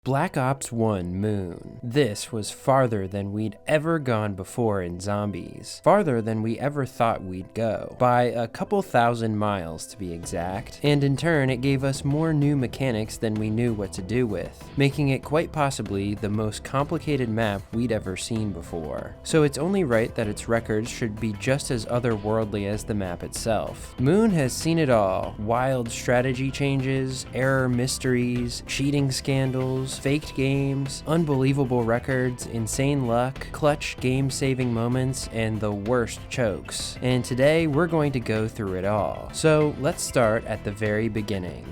Black Ops 1 Moon. This was farther than we'd ever gone before in zombies. Farther than we ever thought we'd go. By a couple thousand miles to be exact. And in turn, it gave us more new mechanics than we knew what to do with, making it quite possibly the most complicated map we'd ever seen before. So it's only right that its records should be just as otherworldly as the map itself. Moon has seen it all. Wild strategy changes, error mysteries, cheating scandals, faked games, unbelievable records, insane luck, clutch game-saving moments, and the worst chokes. And today we're going to go through it all. So let's start at the very beginning.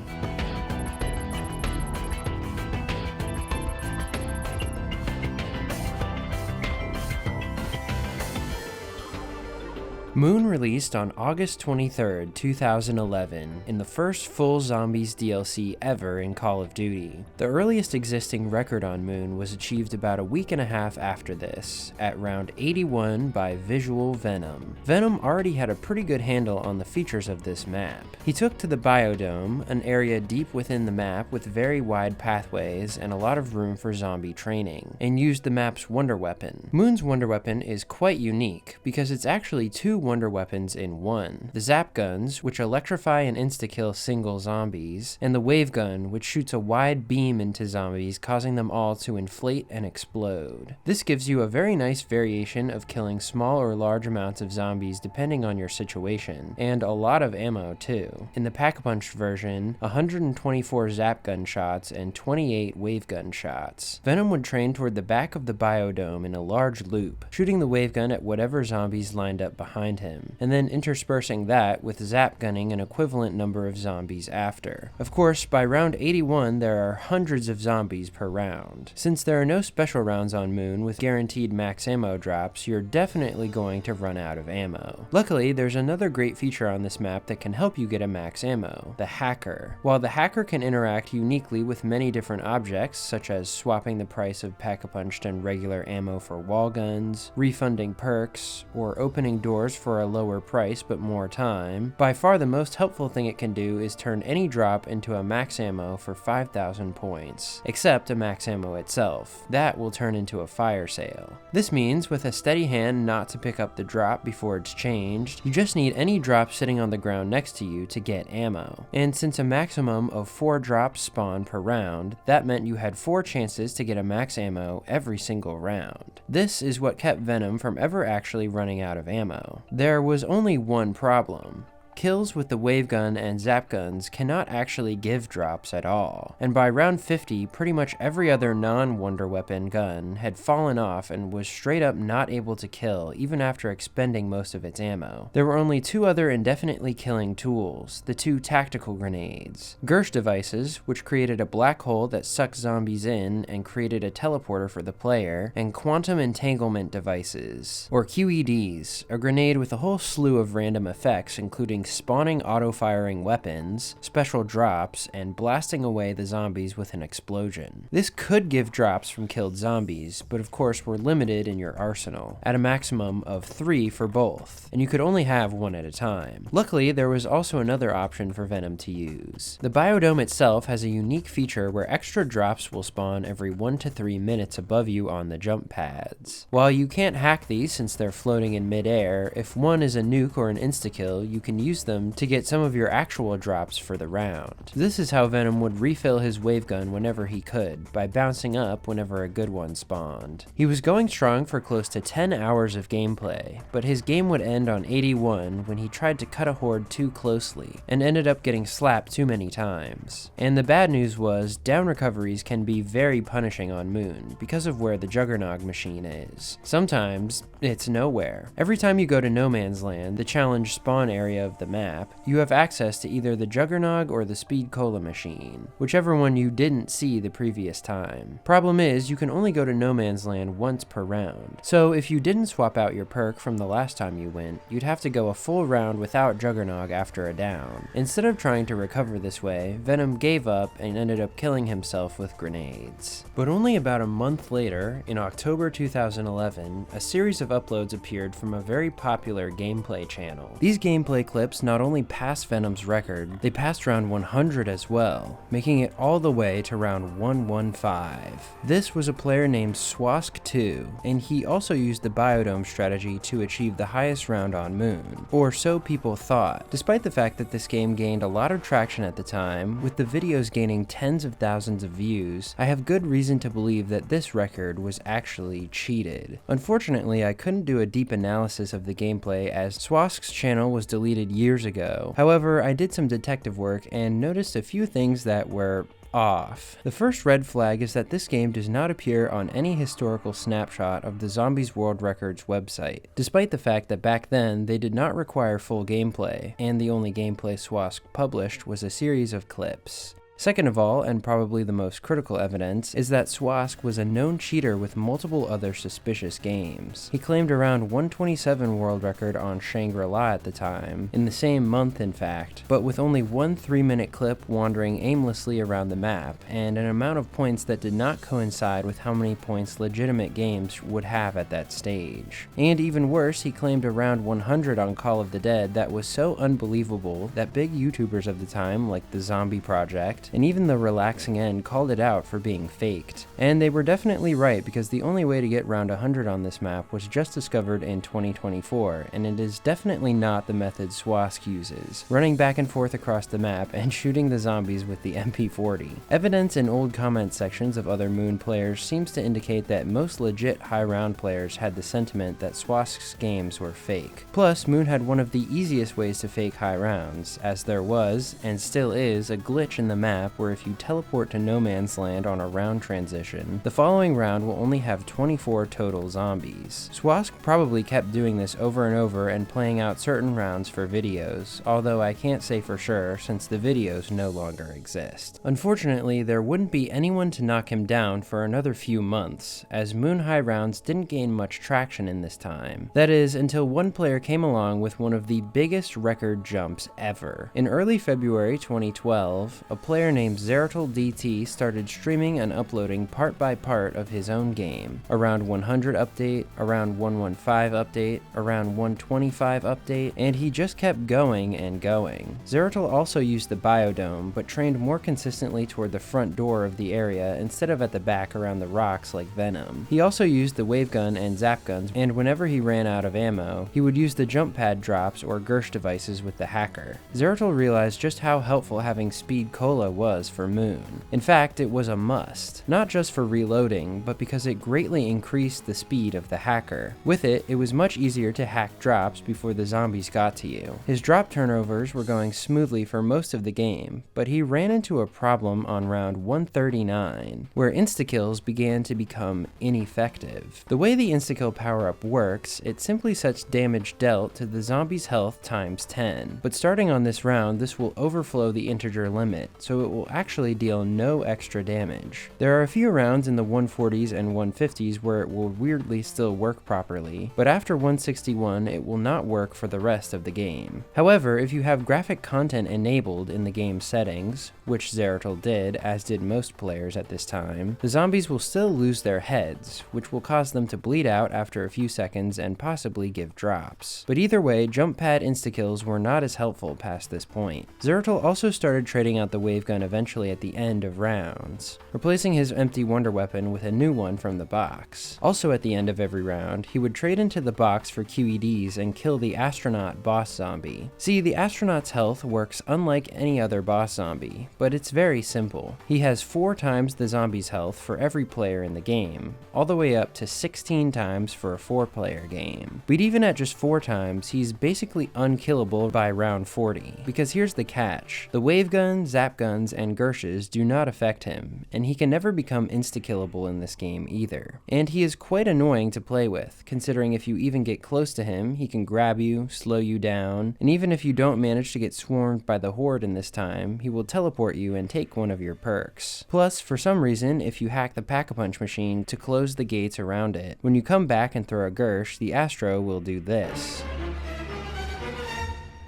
Moon released on August 23rd, 2011, in the first full Zombies DLC ever in Call of Duty. The earliest existing record on Moon was achieved about a week and a half after this, at round 81 by VzuaLxVenoM. Venom already had a pretty good handle on the features of this map. He took to the Biodome, an area deep within the map with very wide pathways and a lot of room for zombie training, and used the map's Wonder Weapon. Moon's Wonder Weapon is quite unique, because it's actually two wonder weapons in one. The zap guns, which electrify and insta-kill single zombies, and the wave gun, which shoots a wide beam into zombies, causing them all to inflate and explode. This gives you a very nice variation of killing small or large amounts of zombies depending on your situation, and a lot of ammo too. In the Pack-a-Punch version, 124 zap gun shots and 28 wave gun shots. Venom would train toward the back of the biodome in a large loop, shooting the wave gun at whatever zombies lined up behind him, and then interspersing that with zap gunning an equivalent number of zombies after. Of course, by round 81 there are hundreds of zombies per round. Since there are no special rounds on Moon with guaranteed max ammo drops, you're definitely going to run out of ammo. Luckily, there's another great feature on this map that can help you get a max ammo: the Hacker. While the Hacker can interact uniquely with many different objects, such as swapping the price of Pack-a-Punched and regular ammo for wall guns, refunding perks, or opening doors for a lower price but more time, by far the most helpful thing it can do is turn any drop into a max ammo for 5,000 points, except a max ammo itself. That will turn into a fire sale. This means with a steady hand not to pick up the drop before it's changed, you just need any drop sitting on the ground next to you to get ammo. And since a maximum of 4 drops spawn per round, that meant you had 4 chances to get a max ammo every single round. This is what kept Venom from ever actually running out of ammo. There was only one problem. Kills with the wave gun and zap guns cannot actually give drops at all, and by round 50 pretty much every other non-Wonder Weapon gun had fallen off and was straight up not able to kill even after expending most of its ammo. There were only 2 other indefinitely killing tools, the 2 tactical grenades. Gersh devices, which created a black hole that sucked zombies in and created a teleporter for the player, and quantum entanglement devices, or QEDs, a grenade with a whole slew of random effects including spawning auto-firing weapons, special drops, and blasting away the zombies with an explosion. This could give drops from killed zombies, but of course were limited in your arsenal, at a maximum of 3 for both, and you could only have 1 at a time. Luckily, there was also another option for Venom to use. The biodome itself has a unique feature where extra drops will spawn every 1 to 3 minutes above you on the jump pads. While you can't hack these since they're floating in mid-air, if one is a nuke or an insta-kill, you can use them to get some of your actual drops for the round. This is how Venom would refill his wave gun whenever he could, by bouncing up whenever a good one spawned. He was going strong for close to 10 hours of gameplay, but his game would end on 81 when he tried to cut a horde too closely, and ended up getting slapped too many times. And the bad news was, down recoveries can be very punishing on Moon, because of where the Juggernog machine is. Sometimes, it's nowhere. Every time you go to No Man's Land, the challenge spawn area of the map, you have access to either the Juggernog or the Speed Cola machine, whichever one you didn't see the previous time. Problem is, you can only go to No Man's Land once per round, so if you didn't swap out your perk from the last time you went, you'd have to go a full round without Juggernog after a down. Instead of trying to recover this way, Venom gave up and ended up killing himself with grenades. But only about a month later, in October 2011, a series of uploads appeared from a very popular gameplay channel. These gameplay clips clips not only passed Venom's record, they passed round 100 as well, making it all the way to round 115. This was a player named ZeratulDT, and he also used the biodome strategy to achieve the highest round on Moon, or so people thought, despite the fact that this game gained a lot of traction at the time, with the videos gaining tens of thousands of views. I have good reason to believe that this record was actually cheated. Unfortunately, I couldn't do a deep analysis of the gameplay as ZeratulDT's channel was deleted years ago. However, I did some detective work and noticed a few things that were off. The first red flag is that this game does not appear on any historical snapshot of the Zombies World Records website, despite the fact that back then they did not require full gameplay, and the only gameplay ZeratulDT published was a series of clips. Second of all, and probably the most critical evidence, is that ZeratulDT was a known cheater with multiple other suspicious games. He claimed around 127 world record on Shangri-La at the time, in the same month in fact, but with only one 3-minute clip wandering aimlessly around the map, and an amount of points that did not coincide with how many points legitimate games would have at that stage. And even worse, he claimed around 100 on Call of the Dead that was so unbelievable that big YouTubers of the time, like the Zombie Project, and even the Relaxing End called it out for being faked. And they were definitely right, because the only way to get round 100 on this map was just discovered in 2024, and it is definitely not the method ZeratulDT uses, running back and forth across the map and shooting the zombies with the MP40. Evidence in old comment sections of other Moon players seems to indicate that most legit high round players had the sentiment that ZeratulDT's games were fake. Plus, Moon had one of the easiest ways to fake high rounds, as there was, and still is, a glitch in the map where if you teleport to No Man's Land on a round transition, the following round will only have 24 total zombies. ZeratulDT probably kept doing this over and over and playing out certain rounds for videos, although I can't say for sure since the videos no longer exist. Unfortunately, there wouldn't be anyone to knock him down for another few months, as Moon high rounds didn't gain much traction in this time. That is, until one player came along with one of the biggest record jumps ever. In early February 2012, a player named ZeratulDT started streaming and uploading part by part of his own game. Around 100 update, around 115 update, around 125 update, and he just kept going and going. Zeratul also used the biodome, but trained more consistently toward the front door of the area instead of at the back around the rocks like Venom. He also used the wave gun and zap guns, and whenever he ran out of ammo, he would use the jump pad drops or Gersh devices with the hacker. Zeratul realized just how helpful having speed cola was for Moon. In fact, it was a must, not just for reloading, but because it greatly increased the speed of the hacker. With it, it was much easier to hack drops before the zombies got to you. His drop turnovers were going smoothly for most of the game, but he ran into a problem on round 139, where insta-kills began to become ineffective. The way the insta-kill power-up works, it simply sets damage dealt to the zombie's health times 10, but starting on this round, this will overflow the integer limit, so it will actually deal no extra damage. There are a few rounds in the 140s and 150s where it will weirdly still work properly, but after 161 it will not work for the rest of the game. However, if you have graphic content enabled in the game settings, which Zeratul did, as did most players at this time, the zombies will still lose their heads, which will cause them to bleed out after a few seconds and possibly give drops. But either way, jump pad insta-kills were not as helpful past this point. Zeratul also started trading out the wave gun eventually at the end of rounds, replacing his empty wonder weapon with a new one from the box. Also at the end of every round, he would trade into the box for QEDs and kill the astronaut boss zombie. See, the astronaut's health works unlike any other boss zombie, but it's very simple. He has 4 times the zombie's health for every player in the game, all the way up to 16 times for a 4-player game. But even at just 4 times, he's basically unkillable by round 40, because here's the catch. The wave gun, zap guns, and Gershes do not affect him, and he can never become insta-killable in this game either. And he is quite annoying to play with, considering if you even get close to him, he can grab you, slow you down, and even if you don't manage to get swarmed by the horde in this time, he will teleport you and take one of your perks. Plus, for some reason, if you hack the Pack-a-Punch machine to close the gates around it, when you come back and throw a Gersh, the Astro will do this.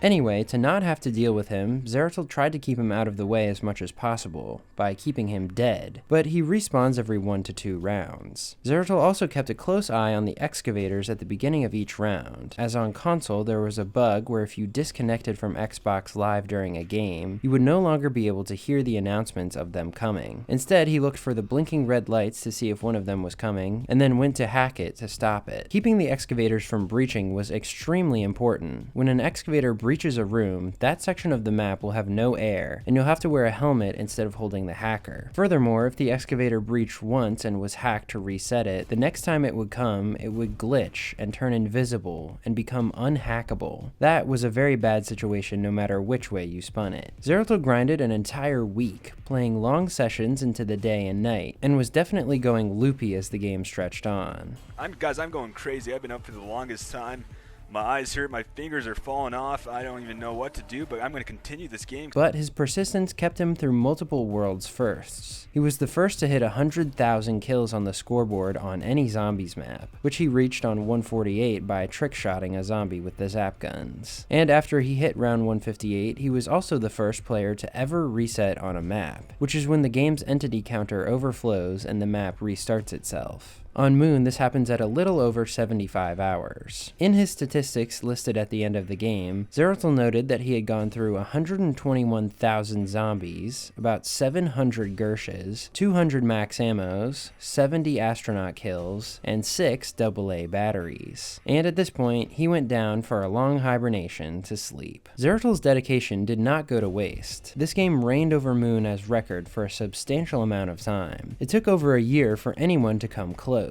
Anyway, to not have to deal with him, Zeratul tried to keep him out of the way as much as possible, by keeping him dead, but he respawns every 1 to 2 rounds. Zeratul also kept a close eye on the excavators at the beginning of each round, as on console there was a bug where if you disconnected from Xbox Live during a game, you would no longer be able to hear the announcements of them coming. Instead, he looked for the blinking red lights to see if one of them was coming, and then went to hack it to stop it. Keeping the excavators from breaching was extremely important. When an excavator breaches a room, that section of the map will have no air, and you'll have to wear a helmet instead of holding the hacker. Furthermore, if the excavator breached once and was hacked to reset it, the next time it would come, it would glitch and turn invisible and become unhackable. That was a very bad situation no matter which way you spun it. Zeratul grinded an entire week, playing long sessions into the day and night, and was definitely going loopy as the game stretched on. Guys, I'm going crazy. I've been up for the longest time. My eyes hurt, my fingers are falling off, I don't even know what to do, but I'm going to continue this game. But his persistence kept him through multiple world's firsts. He was the first to hit 100,000 kills on the scoreboard on any zombies map, which he reached on 148 by trick-shotting a zombie with the zap guns. And after he hit round 158, he was also the first player to ever reset on a map, which is when the game's entity counter overflows and the map restarts itself. On Moon, this happens at a little over 75 hours. In his statistics listed at the end of the game, Zeratul noted that he had gone through 121,000 zombies, about 700 Gershes, 200 max ammos, 70 astronaut kills, and 6 AA batteries. And at this point, he went down for a long hibernation to sleep. Zeratul's dedication did not go to waste. This game reigned over Moon as record for a substantial amount of time. It took over a year for anyone to come close.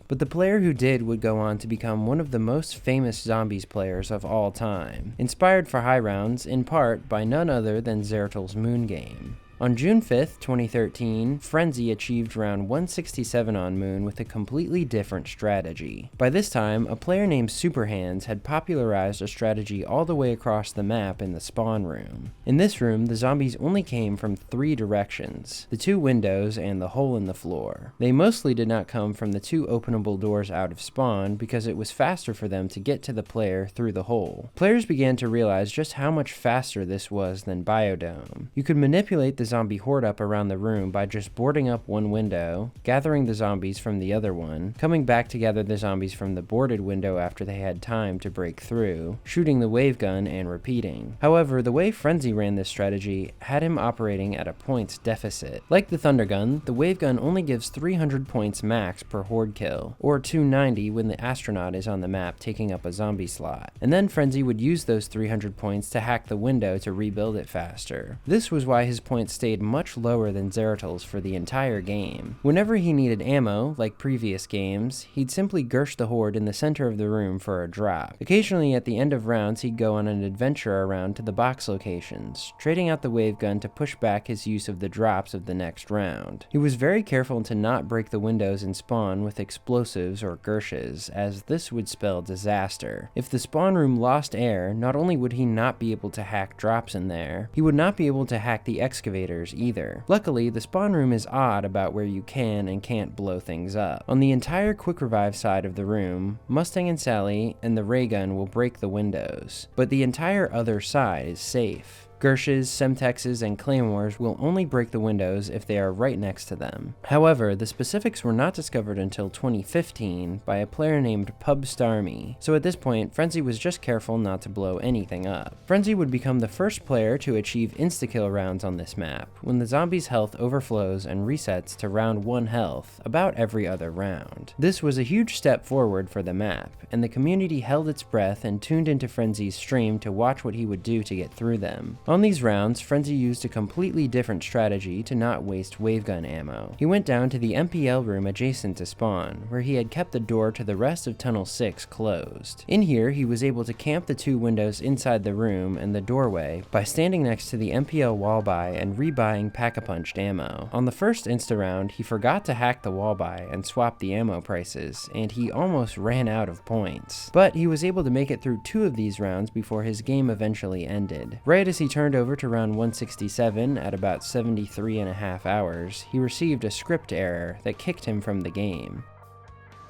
But the player who did would go on to become one of the most famous zombies players of all time, inspired for high rounds in part by none other than Zeratul's Moon game. On June 5th, 2013, Frenzy achieved round 167 on Moon with a completely different strategy. By this time, a player named Superhands had popularized a strategy all the way across the map in the Spawn Room. In this room, the zombies only came from 3 directions: the 2 windows and the hole in the floor. They mostly did not come from the 2 openable doors out of spawn because it was faster for them to get to the player through the hole. Players began to realize just how much faster this was than Biodome. You could manipulate the zombie horde up around the room by just boarding up one window, gathering the zombies from the other one, coming back to gather the zombies from the boarded window after they had time to break through, shooting the wave gun, and repeating. However, the way Frenzy ran this strategy had him operating at a points deficit. Like the Thunder Gun, the wave gun only gives 300 points max per horde kill, or 290 when the astronaut is on the map taking up a zombie slot. And then Frenzy would use those 300 points to hack the window to rebuild it faster. This was why his points stayed much lower than Zeratul's for the entire game. Whenever he needed ammo, like previous games, he'd simply Gersh the horde in the center of the room for a drop. Occasionally at the end of rounds, he'd go on an adventure around to the box locations, trading out the wave gun to push back his use of the drops of the next round. He was very careful to not break the windows in spawn with explosives or Gershes, as this would spell disaster. If the spawn room lost air, not only would he not be able to hack drops in there, he would not be able to hack the excavators either. Luckily, the spawn room is odd about where you can and can't blow things up. On the entire quick revive side of the room, Mustang and Sally and the ray gun will break the windows, but the entire other side is safe. Gershes, Semtexes, and Claymores will only break the windows if they are right next to them. However, the specifics were not discovered until 2015 by a player named PubStarmy, so at this point, Frenzy was just careful not to blow anything up. Frenzy would become the first player to achieve insta-kill rounds on this map, when the zombie's health overflows and resets to round 1 health about every other round. This was a huge step forward for the map, and the community held its breath and tuned into Frenzy's stream to watch what he would do to get through them. On these rounds, Frenzy used a completely different strategy to not waste wavegun ammo. He went down to the MPL room adjacent to spawn, where he had kept the door to the rest of Tunnel 6 closed. In here, he was able to camp the 2 windows inside the room and the doorway by standing next to the MPL wall buy and rebuying pack-a-punched ammo. On the first insta round, he forgot to hack the wall buy and swap the ammo prices, and he almost ran out of points. But he was able to make it through 2 of these rounds before his game eventually ended. Right as he turned over to round 167 at about 73.5 hours, he received a script error that kicked him from the game.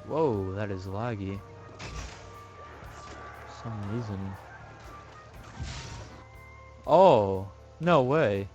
Whoa, that is laggy. For some reason. Oh, no way.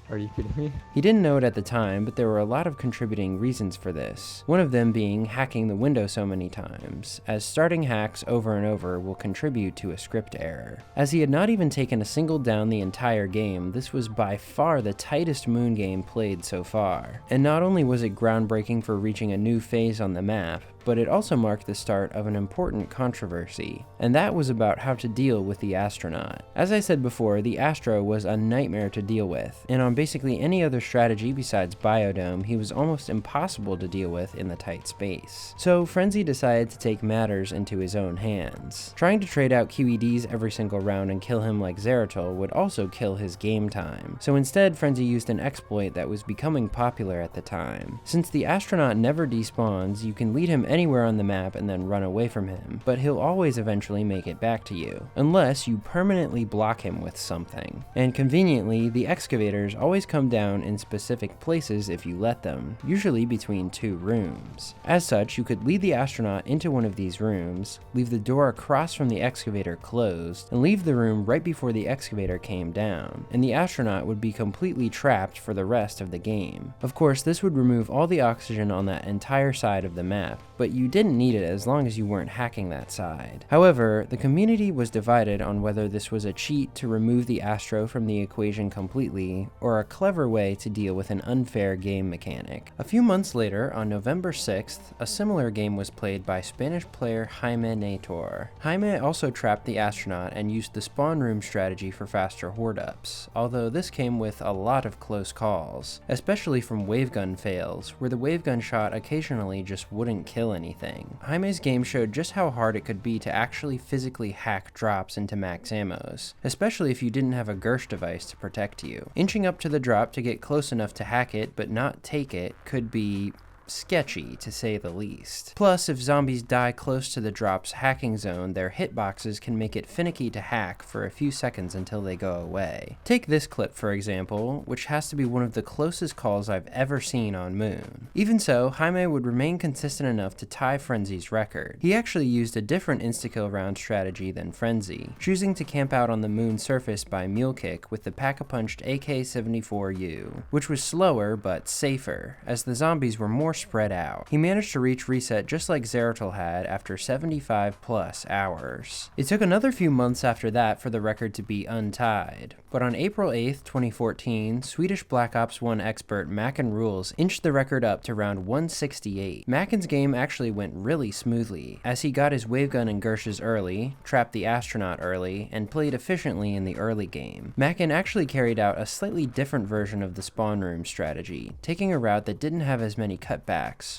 Are you kidding me? He didn't know it at the time, but there were a lot of contributing reasons for this. One of them being hacking the window so many times, as starting hacks over and over will contribute to a script error. As he had not even taken a single down the entire game, this was by far the tightest Moon game played so far. And not only was it groundbreaking for reaching a new phase on the map, but it also marked the start of an important controversy, and that was about how to deal with the astronaut. As I said before, the Astro was a nightmare to deal with, and on basically any other strategy besides Biodome, he was almost impossible to deal with in the tight space. So Frenzy decided to take matters into his own hands. Trying to trade out QEDs every single round and kill him like Zeratul would also kill his game time, so instead Frenzy used an exploit that was becoming popular at the time. Since the astronaut never despawns, you can lead him anywhere on the map and then run away from him, but he'll always eventually make it back to you, unless you permanently block him with something. And conveniently, the excavators always come down in specific places if you let them, usually between two rooms. As such, you could lead the astronaut into one of these rooms, leave the door across from the excavator closed, and leave the room right before the excavator came down, and the astronaut would be completely trapped for the rest of the game. Of course, this would remove all the oxygen on that entire side of the map, but you didn't need it as long as you weren't hacking that side. However, the community was divided on whether this was a cheat to remove the Astro from the equation completely, or a clever way to deal with an unfair game mechanic. A few months later, on November 6th, a similar game was played by Spanish player Jaime Nator. Jaime also trapped the astronaut and used the Spawn Room strategy for faster horde-ups, although this came with a lot of close calls, especially from wavegun fails, where the wavegun shot occasionally just wouldn't kill anything. Jaime's game showed just how hard it could be to actually physically hack drops into max ammos, especially if you didn't have a Gersh device to protect you. Inching up to the drop to get close enough to hack it but not take it could be sketchy, to say the least. Plus, if zombies die close to the drop's hacking zone, their hitboxes can make it finicky to hack for a few seconds until they go away. Take this clip, for example, which has to be one of the closest calls I've ever seen on Moon. Even so, Jaime would remain consistent enough to tie Frenzy's record. He actually used a different insta-kill round strategy than Frenzy, choosing to camp out on the Moon surface by mule kick with the pack-a-punched AK-74U, which was slower but safer, as the zombies were more spread out. He managed to reach reset just like Zeratul had after 75 plus hours. It took another few months after that for the record to be untied, but on April 8th, 2014, Swedish Black Ops 1 expert MackanRules inched the record up to round 168. Mackan's game actually went really smoothly, as he got his wavegun and Gershes early, trapped the astronaut early, and played efficiently in the early game. Mackan actually carried out a slightly different version of the Spawn Room strategy, taking a route that didn't have as many cutbacks,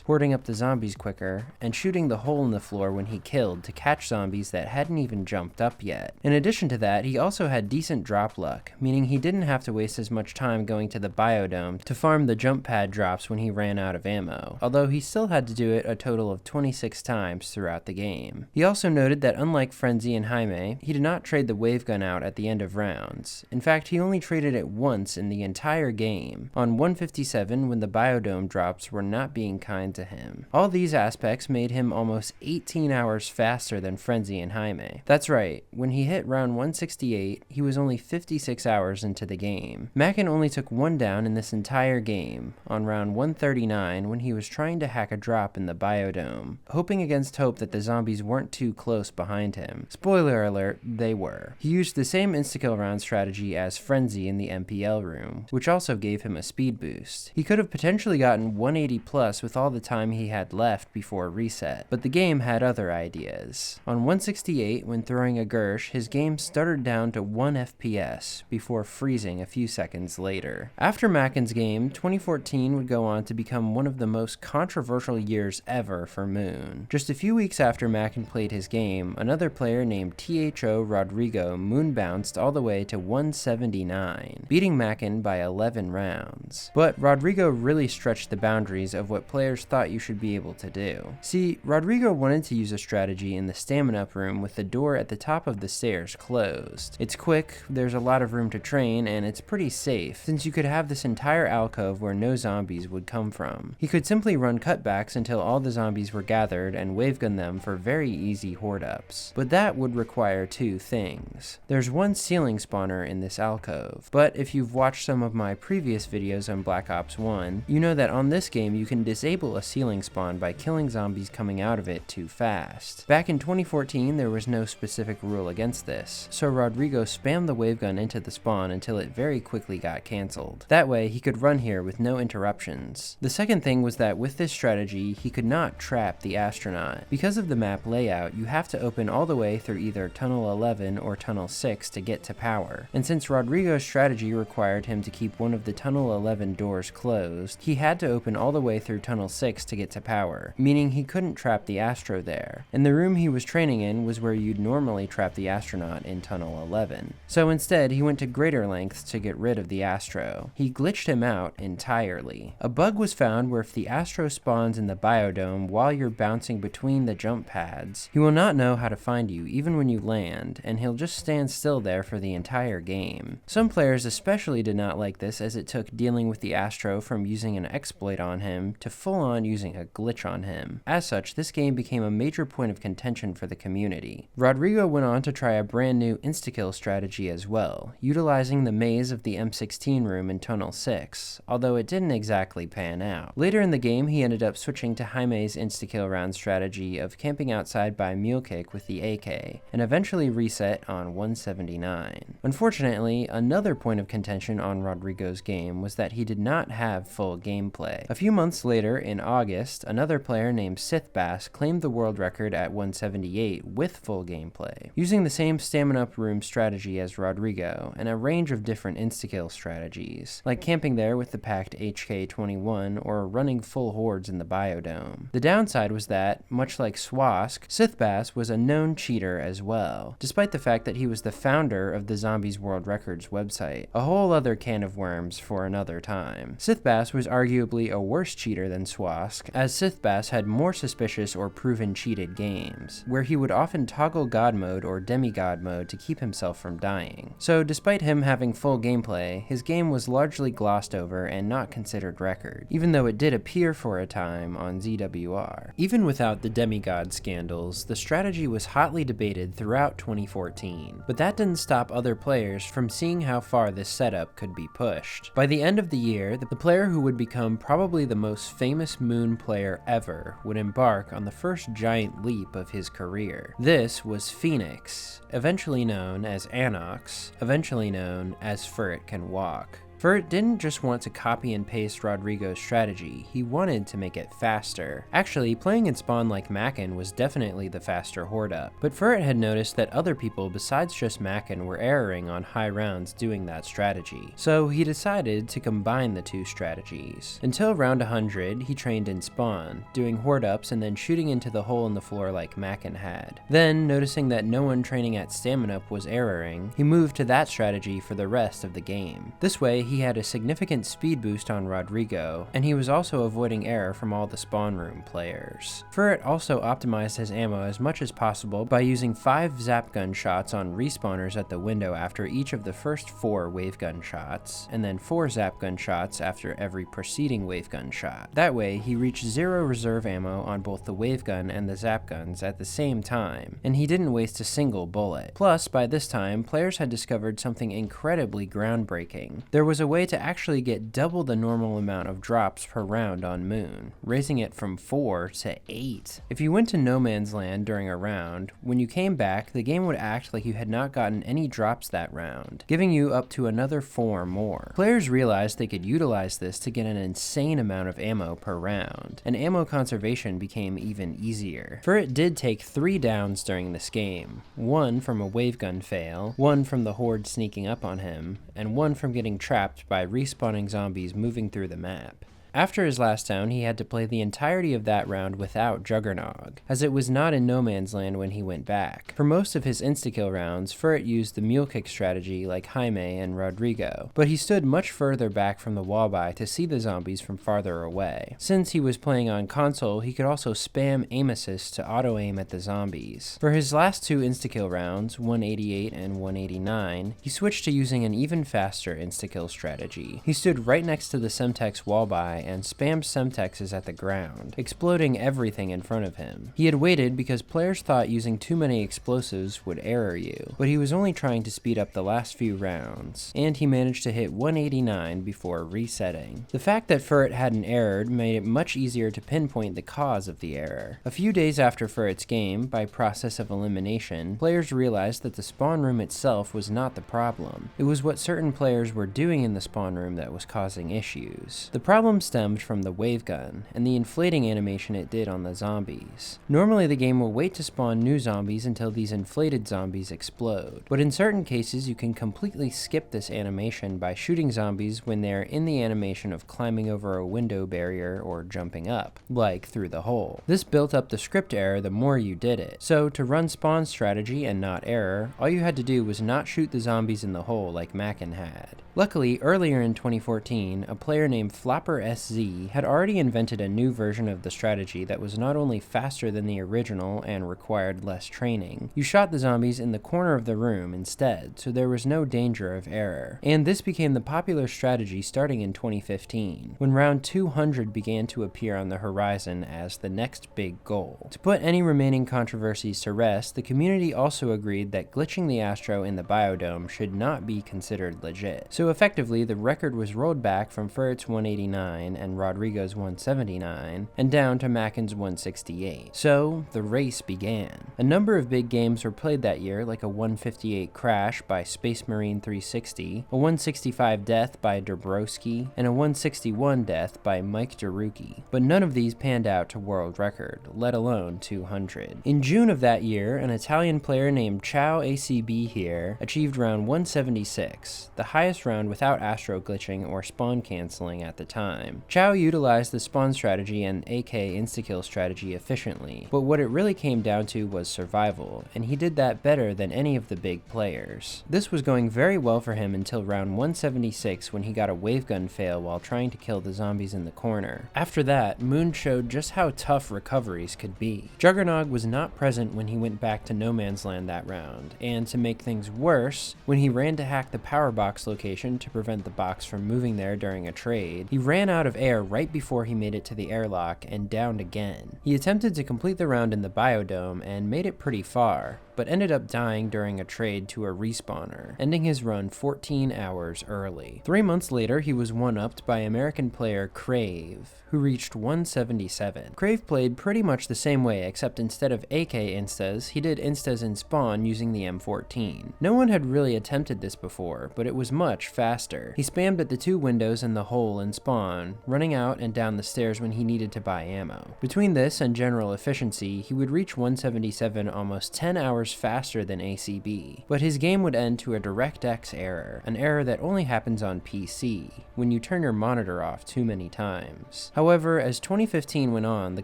hoarding up the zombies quicker, and shooting the hole in the floor when he killed to catch zombies that hadn't even jumped up yet. In addition to that, he also had decent drop luck, meaning he didn't have to waste as much time going to the biodome to farm the jump pad drops when he ran out of ammo, although he still had to do it a total of 26 times throughout the game. He also noted that unlike Frenzy and Jaime, he did not trade the wavegun out at the end of rounds. In fact, he only traded it once in the entire game, on 157 when the biodome drops were not being kind to him. All these aspects made him almost 18 hours faster than Frenzy and Jaime. That's right, when he hit round 168, he was only 56 hours into the game. Mackan only took one down in this entire game, on round 139 when he was trying to hack a drop in the biodome, hoping against hope that the zombies weren't too close behind him. Spoiler alert, they were. He used the same insta-kill round strategy as Frenzy in the MPL room, which also gave him a speed boost. He could have potentially gotten 180 plus with all the time he had left before reset, but the game had other ideas. On 168, when throwing a Gersh, his game stuttered down to 1 FPS before freezing a few seconds later. After Mackan's game, 2014 would go on to become one of the most controversial years ever for Moon. Just a few weeks after Mackan played his game, another player named THO Rodrigo moon bounced all the way to 179, beating Mackan by 11 rounds. But Rodrigo really stretched the boundaries of what what players thought you should be able to do. See, Rodrigo wanted to use a strategy in the Staminup room with the door at the top of the stairs closed. It's quick, there's a lot of room to train, and it's pretty safe, since you could have this entire alcove where no zombies would come from. He could simply run cutbacks until all the zombies were gathered and wavegun them for very easy horde ups. But that would require two things. There's one ceiling spawner in this alcove, but if you've watched some of my previous videos on Black Ops 1, you know that on this game you can disable a ceiling spawn by killing zombies coming out of it too fast. Back in 2014 there was no specific rule against this, so Rodrigo spammed the wavegun into the spawn until it very quickly got cancelled. That way he could run here with no interruptions. The second thing was that with this strategy he could not trap the astronaut. Because of the map layout, you have to open all the way through either Tunnel 11 or Tunnel 6 to get to power, and since Rodrigo's strategy required him to keep one of the Tunnel 11 doors closed, he had to open all the way through Tunnel 6 to get to power, meaning he couldn't trap the Astro there, and the room he was training in was where you'd normally trap the astronaut in Tunnel 11. So instead, he went to greater lengths to get rid of the Astro. He glitched him out entirely. A bug was found where if the Astro spawns in the biodome while you're bouncing between the jump pads, he will not know how to find you even when you land, and he'll just stand still there for the entire game. Some players especially did not like this, as it took dealing with the Astro from using an exploit on him to full on using a glitch on him. As such, this game became a major point of contention for the community. Rodrigo went on to try a brand new insta-kill strategy as well, utilizing the maze of the M16 room in Tunnel 6, although it didn't exactly pan out. Later in the game, he ended up switching to Jaime's insta-kill round strategy of camping outside by Mule Kick with the AK, and eventually reset on 179. Unfortunately, another point of contention on Rodrigo's game was that he did not have full gameplay. A few months later, in August, another player named Sithbass claimed the world record at 178 with full gameplay, using the same Staminup room strategy as Rodrigo, and a range of different insta-kill strategies, like camping there with the packed HK-21 or running full hordes in the biodome. The downside was that, much like Swask, Sithbass was a known cheater as well, despite the fact that he was the founder of the Zombies World Records website, a whole other can of worms for another time. Sithbass was arguably a worse cheater than Swask, as Sithbass had more suspicious or proven cheated games, where he would often toggle God mode or demigod mode to keep himself from dying. So despite him having full gameplay, his game was largely glossed over and not considered record, even though it did appear for a time on ZWR. Even without the demigod scandals, the strategy was hotly debated throughout 2014, but that didn't stop other players from seeing how far this setup could be pushed. By the end of the year, the player who would become probably the most famous Moon player ever would embark on the first giant leap of his career. This was Phoenix, eventually known as Anox, eventually known as FurretCanWalk. Furret didn't just want to copy and paste Rodrigo's strategy, he wanted to make it faster. Actually, playing in Spawn like Mackan was definitely the faster horde up, but Furret had noticed that other people besides just Mackan were erroring on high rounds doing that strategy, so he decided to combine the two strategies. Until round 100, he trained in Spawn, doing horde ups and then shooting into the hole in the floor like Mackan had. Then, noticing that no one training at Staminup was erroring, he moved to that strategy for the rest of the game. This way, he had a significant speed boost on Rodrigo, and he was also avoiding error from all the Spawn Room players. Furret also optimized his ammo as much as possible by using 5 zap gun shots on respawners at the window after each of the first 4 wave gun shots, and then 4 zap gun shots after every preceding wave gun shot. That way, he reached 0 reserve ammo on both the wave gun and the zap guns at the same time, and he didn't waste a single bullet. Plus, by this time, players had discovered something incredibly groundbreaking. There was a way to actually get double the normal amount of drops per round on Moon, raising it from 4 to 8. If you went to no man's land during a round, when you came back, the game would act like you had not gotten any drops that round, giving you up to another 4 more. Players realized they could utilize this to get an insane amount of ammo per round, and ammo conservation became even easier. Furret did take 3 downs during this game, 1 from a wave gun fail, 1 from the horde sneaking up on him, and 1 from getting trapped by respawning zombies moving through the map. After his last down, he had to play the entirety of that round without Juggernog, as it was not in No Man's Land when he went back. For most of his insta-kill rounds, Furret used the mule kick strategy like Jaime and Rodrigo, but he stood much further back from the wallbye to see the zombies from farther away. Since he was playing on console, he could also spam aim assist to auto-aim at the zombies. For his last two insta-kill rounds, 188 and 189, he switched to using an even faster insta-kill strategy. He stood right next to the Semtex wallbye and spammed Semtexes at the ground, exploding everything in front of him. He had waited because players thought using too many explosives would error you, but he was only trying to speed up the last few rounds, and he managed to hit 189 before resetting. The fact that Furret hadn't errored made it much easier to pinpoint the cause of the error. A few days after Furret's game, by process of elimination, players realized that the spawn room itself was not the problem. It was what certain players were doing in the spawn room that was causing issues. The problem stemmed from the wave gun, and the inflating animation it did on the zombies. Normally the game will wait to spawn new zombies until these inflated zombies explode, but in certain cases you can completely skip this animation by shooting zombies when they are in the animation of climbing over a window barrier or jumping up, like through the hole. This built up the script error the more you did it, so to run spawn strategy and not error, all you had to do was not shoot the zombies in the hole like Mackan had. Luckily, earlier in 2014, a player named FlopperSZ had already invented a new version of the strategy that was not only faster than the original and required less training. You shot the zombies in the corner of the room instead, so there was no danger of error. And this became the popular strategy starting in 2015, when round 200 began to appear on the horizon as the next big goal. To put any remaining controversies to rest, the community also agreed that glitching the Astro in the biodome should not be considered legit. So effectively, the record was rolled back from Furret's 189 and Rodrigo's 179, and down to Mackan's 168. So, the race began. A number of big games were played that year, like a 158 Crash by Space Marine 360, a 165 Death by Dabrowski, and a 161 Death by Mike Daruki, but none of these panned out to world record, let alone 200. In June of that year, an Italian player named Ciao ACB here achieved round 176, the highest round without Astro glitching or spawn canceling at the time. Ciao utilized the spawn strategy and AK insta-kill strategy efficiently, but what it really came down to was survival, and he did that better than any of the big players. This was going very well for him until round 176 when he got a wavegun fail while trying to kill the zombies in the corner. After that, Moon showed just how tough recoveries could be. Juggernog was not present when he went back to No Man's Land that round, and to make things worse, when he ran to hack the power box location to prevent the box from moving there during a trade, he ran out of air right before he made it to the airlock and downed again. He attempted to complete the round in the biodome and made it pretty far, but ended up dying during a trade to a respawner, ending his run 14 hours early. 3 months later, he was one-upped by American player Crave, who reached 177. Crave played pretty much the same way, except instead of AK instas, he did instas in spawn using the M14. No one had really attempted this before, but it was much faster. He spammed at the two windows in the hole in spawn, running out and down the stairs when he needed to buy ammo. Between this and general efficiency, he would reach 177 almost 10 hours faster than ACB, but his game would end to a DirectX error, an error that only happens on PC, when you turn your monitor off too many times. However, as 2015 went on, the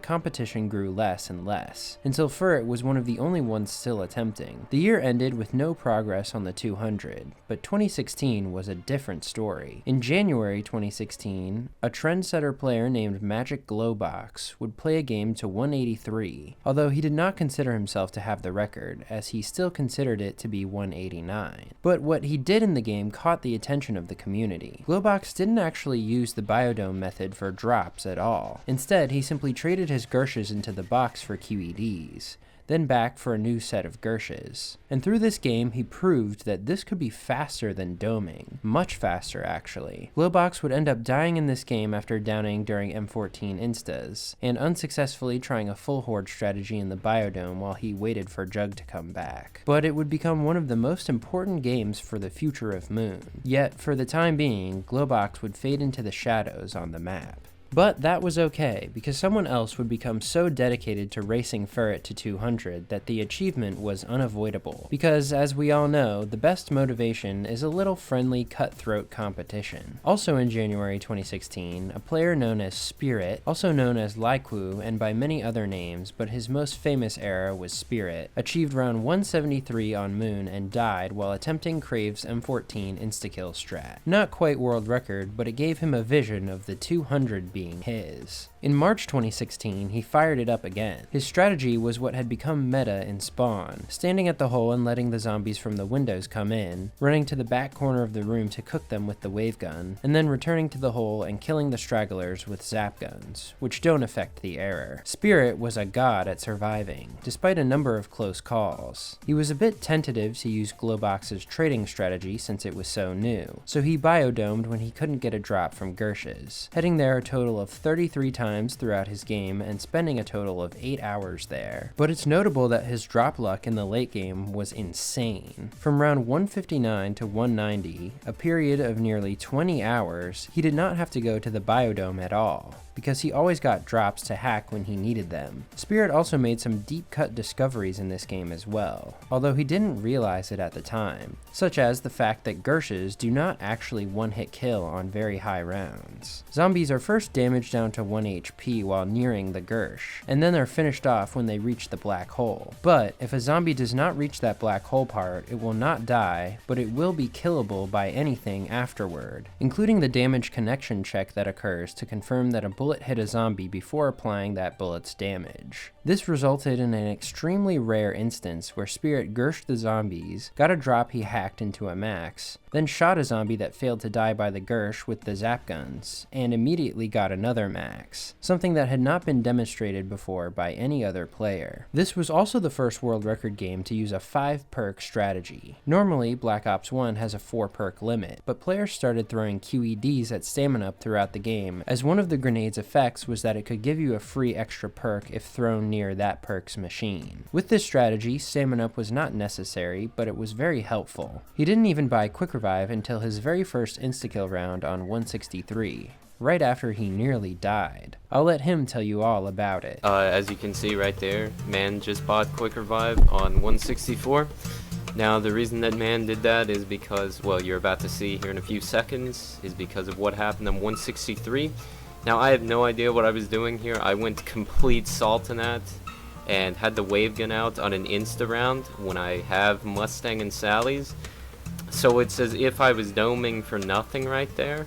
competition grew less and less, until Furret was one of the only ones still attempting. The year ended with no progress on the 200, but 2016 was a different story. In January 2016, a trendsetter player named MagicGlobox would play a game to 183, although he did not consider himself to have the record, as he still considered it to be 189. But what he did in the game caught the attention of the community. Globox didn't actually use the biodome method for drops at all. Instead, he simply traded his Gershes into the box for QEDs, then back for a new set of Gershes. And through this game, he proved that this could be faster than doming. Much faster, actually. Globox would end up dying in this game after downing during M14 instas, and unsuccessfully trying a full horde strategy in the biodome while he waited for Jug to come back. But it would become one of the most important games for the future of Moon. Yet, for the time being, Globox would fade into the shadows on the map. But that was okay, because someone else would become so dedicated to racing Furret to 200 that the achievement was unavoidable. Because, as we all know, the best motivation is a little friendly cutthroat competition. Also in January 2016, a player known as Spirit, also known as Laiku and by many other names, but his most famous era was Spirit, achieved round 173 on Moon and died while attempting Krave's M14 insta-kill strat. Not quite world record, but it gave him a vision of the 200 being his. In March 2016, he fired it up again. His strategy was what had become meta in Spawn, standing at the hole and letting the zombies from the windows come in, running to the back corner of the room to cook them with the wave gun, and then returning to the hole and killing the stragglers with zap guns, which don't affect the error. Spirit was a god at surviving, despite a number of close calls. He was a bit tentative to use Globox's trading strategy since it was so new, so he biodomed when he couldn't get a drop from Gersh's, heading there a total of 33 times throughout his game and spending a total of 8 hours there. But it's notable that his drop luck in the late game was insane. From round 159 to 190, a period of nearly 20 hours, he did not have to go to the biodome at all, because he always got drops to hack when he needed them. Spirit also made some deep-cut discoveries in this game as well, although he didn't realize it at the time, such as the fact that Gersh's do not actually one-hit kill on very high rounds. Zombies are first damaged down to 1 HP while nearing the Gersh, and then they're finished off when they reach the black hole. But if a zombie does not reach that black hole part, it will not die, but it will be killable by anything afterward, including the damage connection check that occurs to confirm that a bullet hit a zombie before applying that bullet's damage. This resulted in an extremely rare instance where Spirit gershed the zombies, got a drop he hacked into a max, then shot a zombie that failed to die by the Gersh with the zap guns, and immediately got another max, something that had not been demonstrated before by any other player. This was also the first world record game to use a 5-perk strategy. Normally, Black Ops 1 has a 4-perk limit, but players started throwing QEDs at Staminup throughout the game, as one of the grenade's effects was that it could give you a free extra perk if thrown near that perk's machine. With this strategy, Staminup was not necessary, but it was very helpful. He didn't even buy Quick Revive until his very first insta-kill round on 163. Right after he nearly died. I'll let him tell you all about it. As you can see right there, Man just bought Quick Revive on 164. Now the reason that Man did that is because, well, you're about to see here in a few seconds, is because of what happened on 163. Now I have no idea what I was doing here. I went complete Sultanat and had the wave gun out on an insta round when I have Mustang and Sally's. So it's as if I was doming for nothing right there.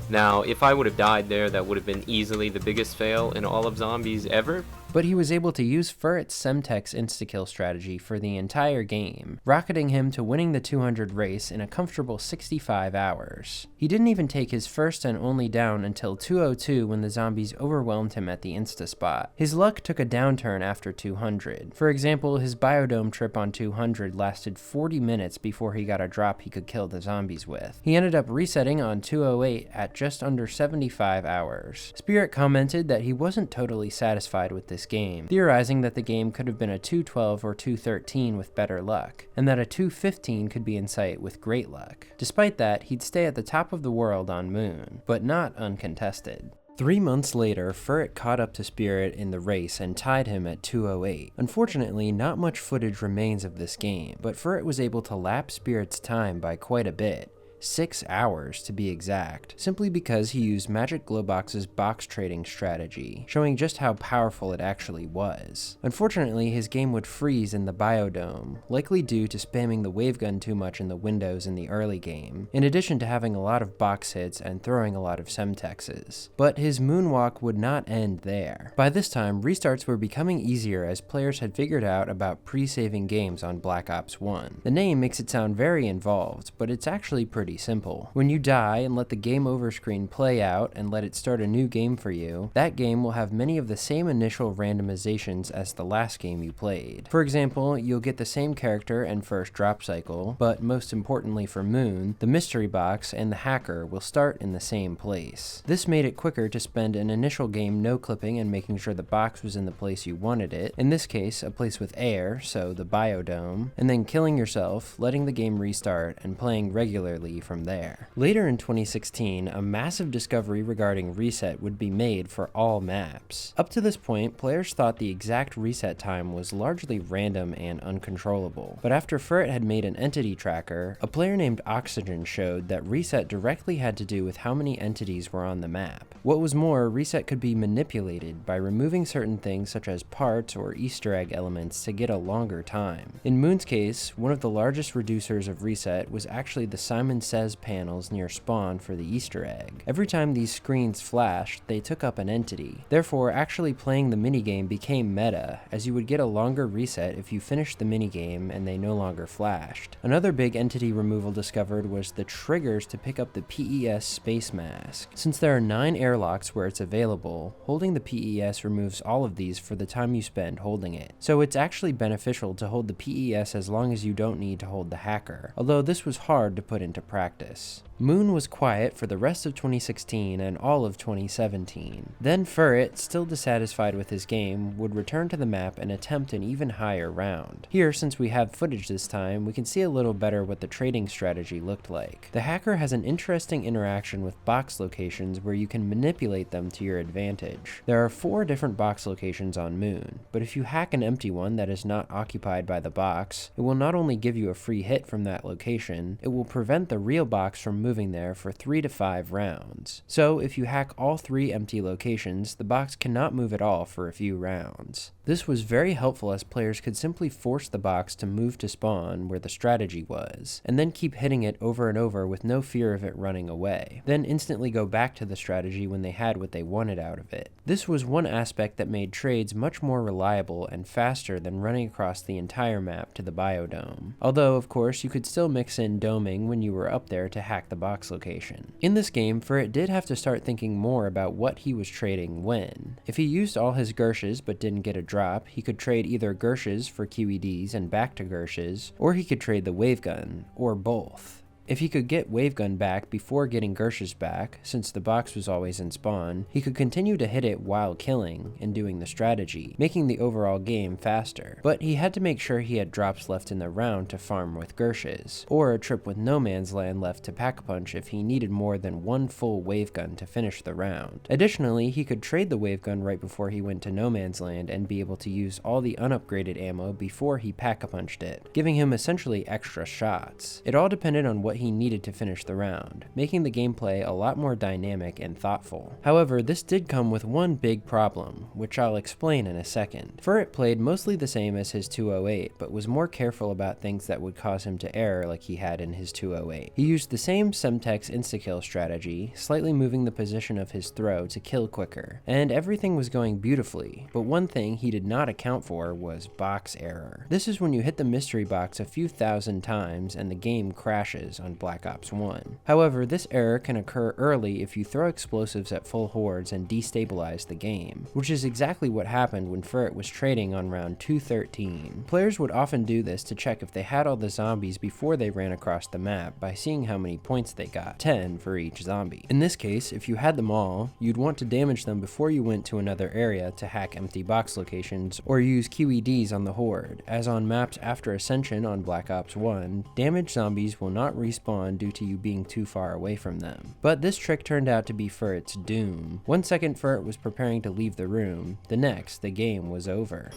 Now, if I would have died there, that would have been easily the biggest fail in all of zombies ever. But he was able to use Furret's Semtex insta-kill strategy for the entire game, rocketing him to winning the 200 race in a comfortable 65 hours. He didn't even take his first and only down until 202 when the zombies overwhelmed him at the insta spot. His luck took a downturn after 200. For example, his biodome trip on 200 lasted 40 minutes before he got a drop he could kill the zombies with. He ended up resetting on 208 at just under 75 hours. Spirit commented that he wasn't totally satisfied with this game, theorizing that the game could have been a 212 or 213 with better luck, and that a 215 could be in sight with great luck. Despite that, he'd stay at the top of the world on Moon, but not uncontested. 3 months later, Furret caught up to Spirit in the race and tied him at 208. Unfortunately, not much footage remains of this game, but Furret was able to lap Spirit's time by quite a bit. 6 hours to be exact, simply because he used MagicGlobox's box trading strategy, showing just how powerful it actually was. Unfortunately, his game would freeze in the biodome, likely due to spamming the wavegun too much in the windows in the early game, in addition to having a lot of box hits and throwing a lot of semtexes. But his moonwalk would not end there. By this time, restarts were becoming easier as players had figured out about pre-saving games on Black Ops 1. The name makes it sound very involved, but it's actually pretty simple. When you die and let the game over screen play out and let it start a new game for you, that game will have many of the same initial randomizations as the last game you played. For example, you'll get the same character and first drop cycle, but most importantly for Moon, the mystery box and the hacker will start in the same place. This made it quicker to spend an initial game no-clipping and making sure the box was in the place you wanted it, in this case a place with air, so the biodome, and then killing yourself, letting the game restart, and playing regularly from there. Later in 2016, a massive discovery regarding reset would be made for all maps. Up to this point, players thought the exact reset time was largely random and uncontrollable, but after Furret had made an entity tracker, a player named Oxygen showed that reset directly had to do with how many entities were on the map. What was more, reset could be manipulated by removing certain things such as parts or Easter egg elements to get a longer time. In Moon's case, one of the largest reducers of reset was actually the Simon Says panels near spawn for the Easter egg. Every time these screens flashed, they took up an entity. Therefore, actually playing the minigame became meta, as you would get a longer reset if you finished the minigame and they no longer flashed. Another big entity removal discovered was the triggers to pick up the PES space mask. Since there are 9 airlocks where it's available, holding the PES removes all of these for the time you spend holding it. So it's actually beneficial to hold the PES as long as you don't need to hold the hacker, although this was hard to put into practice. Moon was quiet for the rest of 2016 and all of 2017. Then Furret, still dissatisfied with his game, would return to the map and attempt an even higher round. Here, since we have footage this time, we can see a little better what the trading strategy looked like. The hacker has an interesting interaction with box locations where you can manipulate them to your advantage. There are 4 different box locations on Moon, but if you hack an empty one that is not occupied by the box, it will not only give you a free hit from that location, it will prevent the real box from moving there for 3 to 5 rounds. So if you hack all 3 empty locations, the box cannot move at all for a few rounds. This was very helpful as players could simply force the box to move to spawn where the strategy was, and then keep hitting it over and over with no fear of it running away, then instantly go back to the strategy when they had what they wanted out of it. This was one aspect that made trades much more reliable and faster than running across the entire map to the biodome. Although, of course, you could still mix in doming when you were up there to hack the box location. In this game, Furret did have to start thinking more about what he was trading when. If he used all his Gershes but didn't get a drop, he could trade either Gershes for QEDs and back to Gershes, or he could trade the Wavegun, or both. If he could get Wavegun back before getting Gershes back, since the box was always in spawn, he could continue to hit it while killing and doing the strategy, making the overall game faster. But he had to make sure he had drops left in the round to farm with Gershes, or a trip with No Man's Land left to pack-a-punch if he needed more than 1 full Wavegun to finish the round. Additionally, he could trade the Wavegun right before he went to No Man's Land and be able to use all the unupgraded ammo before he pack-a-punched it, giving him essentially extra shots. It all depended on what he needed to finish the round, making the gameplay a lot more dynamic and thoughtful. However, this did come with one big problem, which I'll explain in a second. Furret played mostly the same as his 208, but was more careful about things that would cause him to error like he had in his 208. He used the same Semtex insta-kill strategy, slightly moving the position of his throw to kill quicker, and everything was going beautifully, but one thing he did not account for was box error. This is when you hit the mystery box a few thousand times and the game crashes on Black Ops 1. However, this error can occur early if you throw explosives at full hordes and destabilize the game, which is exactly what happened when Furret was trading on round 213. Players would often do this to check if they had all the zombies before they ran across the map by seeing how many points they got, 10 for each zombie. In this case, if you had them all, you'd want to damage them before you went to another area to hack empty box locations or use QEDs on the horde, as on maps after Ascension on Black Ops 1, damaged zombies will not respawn due to you being too far away from them. But this trick turned out to be Furret's doom. One second Furret was preparing to leave the room, the next the game was over.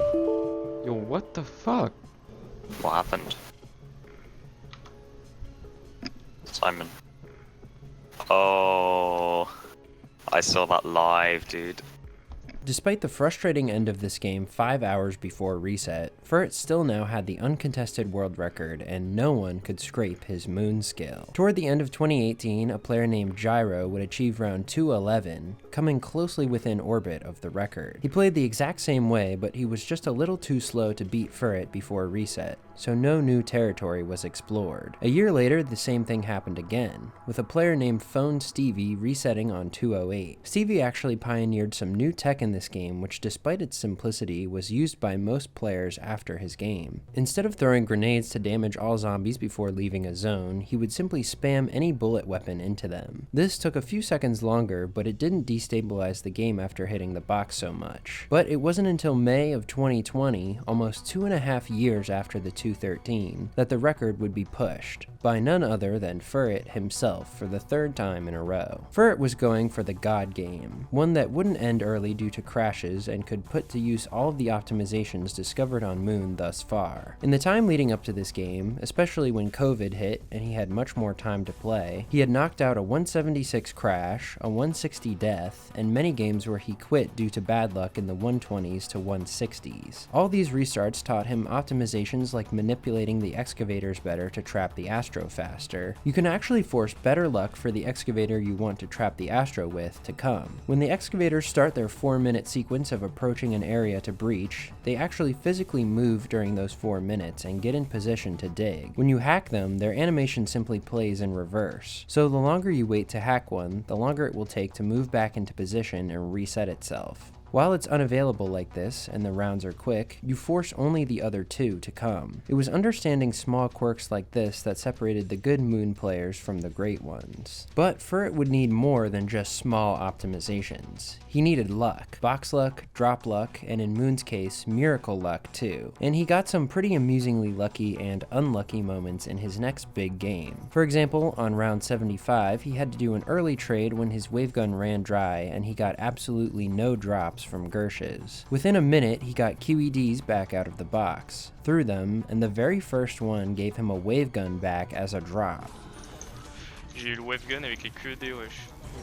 Yo, what the fuck? What happened? Simon. Oh, I saw that live, dude. Despite the frustrating end of this game 5 hours before reset, Furret still now had the uncontested world record and no one could scrape his moon skill. Toward the end of 2018, a player named Gyro would achieve round 211, coming closely within orbit of the record. He played the exact same way, but he was just a little too slow to beat Furret before reset, so no new territory was explored. A year later, the same thing happened again, with a player named Phone Stevie resetting on 208. Stevie actually pioneered some new tech in this game, which despite its simplicity was used by most players after his game. Instead of throwing grenades to damage all zombies before leaving a zone, he would simply spam any bullet weapon into them. This took a few seconds longer, but it didn't destabilize the game after hitting the box so much. But it wasn't until May of 2020, almost 2.5 years after the 2 213 that the record would be pushed by none other than Furret himself for the 3rd time in a row. Furret was going for the God game, one that wouldn't end early due to crashes and could put to use all of the optimizations discovered on Moon thus far. In the time leading up to this game, especially when COVID hit and he had much more time to play, he had knocked out a 176 crash, a 160 death, and many games where he quit due to bad luck in the 120s to 160s. All these restarts taught him optimizations like manipulating the excavators better to trap the Astro faster. You can actually force better luck for the excavator you want to trap the Astro with to come. When the excavators start their 4-minute sequence of approaching an area to breach, they actually physically move during those 4 minutes and get in position to dig. When you hack them, their animation simply plays in reverse. So the longer you wait to hack one, the longer it will take to move back into position and reset itself. While it's unavailable like this, and the rounds are quick, you force only the other 2 to come. It was understanding small quirks like this that separated the good Moon players from the great ones. But Furret would need more than just small optimizations. He needed luck. Box luck, drop luck, and in Moon's case, miracle luck too. And he got some pretty amusingly lucky and unlucky moments in his next big game. For example, on round 75, he had to do an early trade when his wavegun ran dry and he got absolutely no drops from Gershes. Within a minute, he got QEDs back out of the box, threw them, and the very first one gave him a wavegun back as a drop. J'ai eu le wavegun avec les QED, wesh.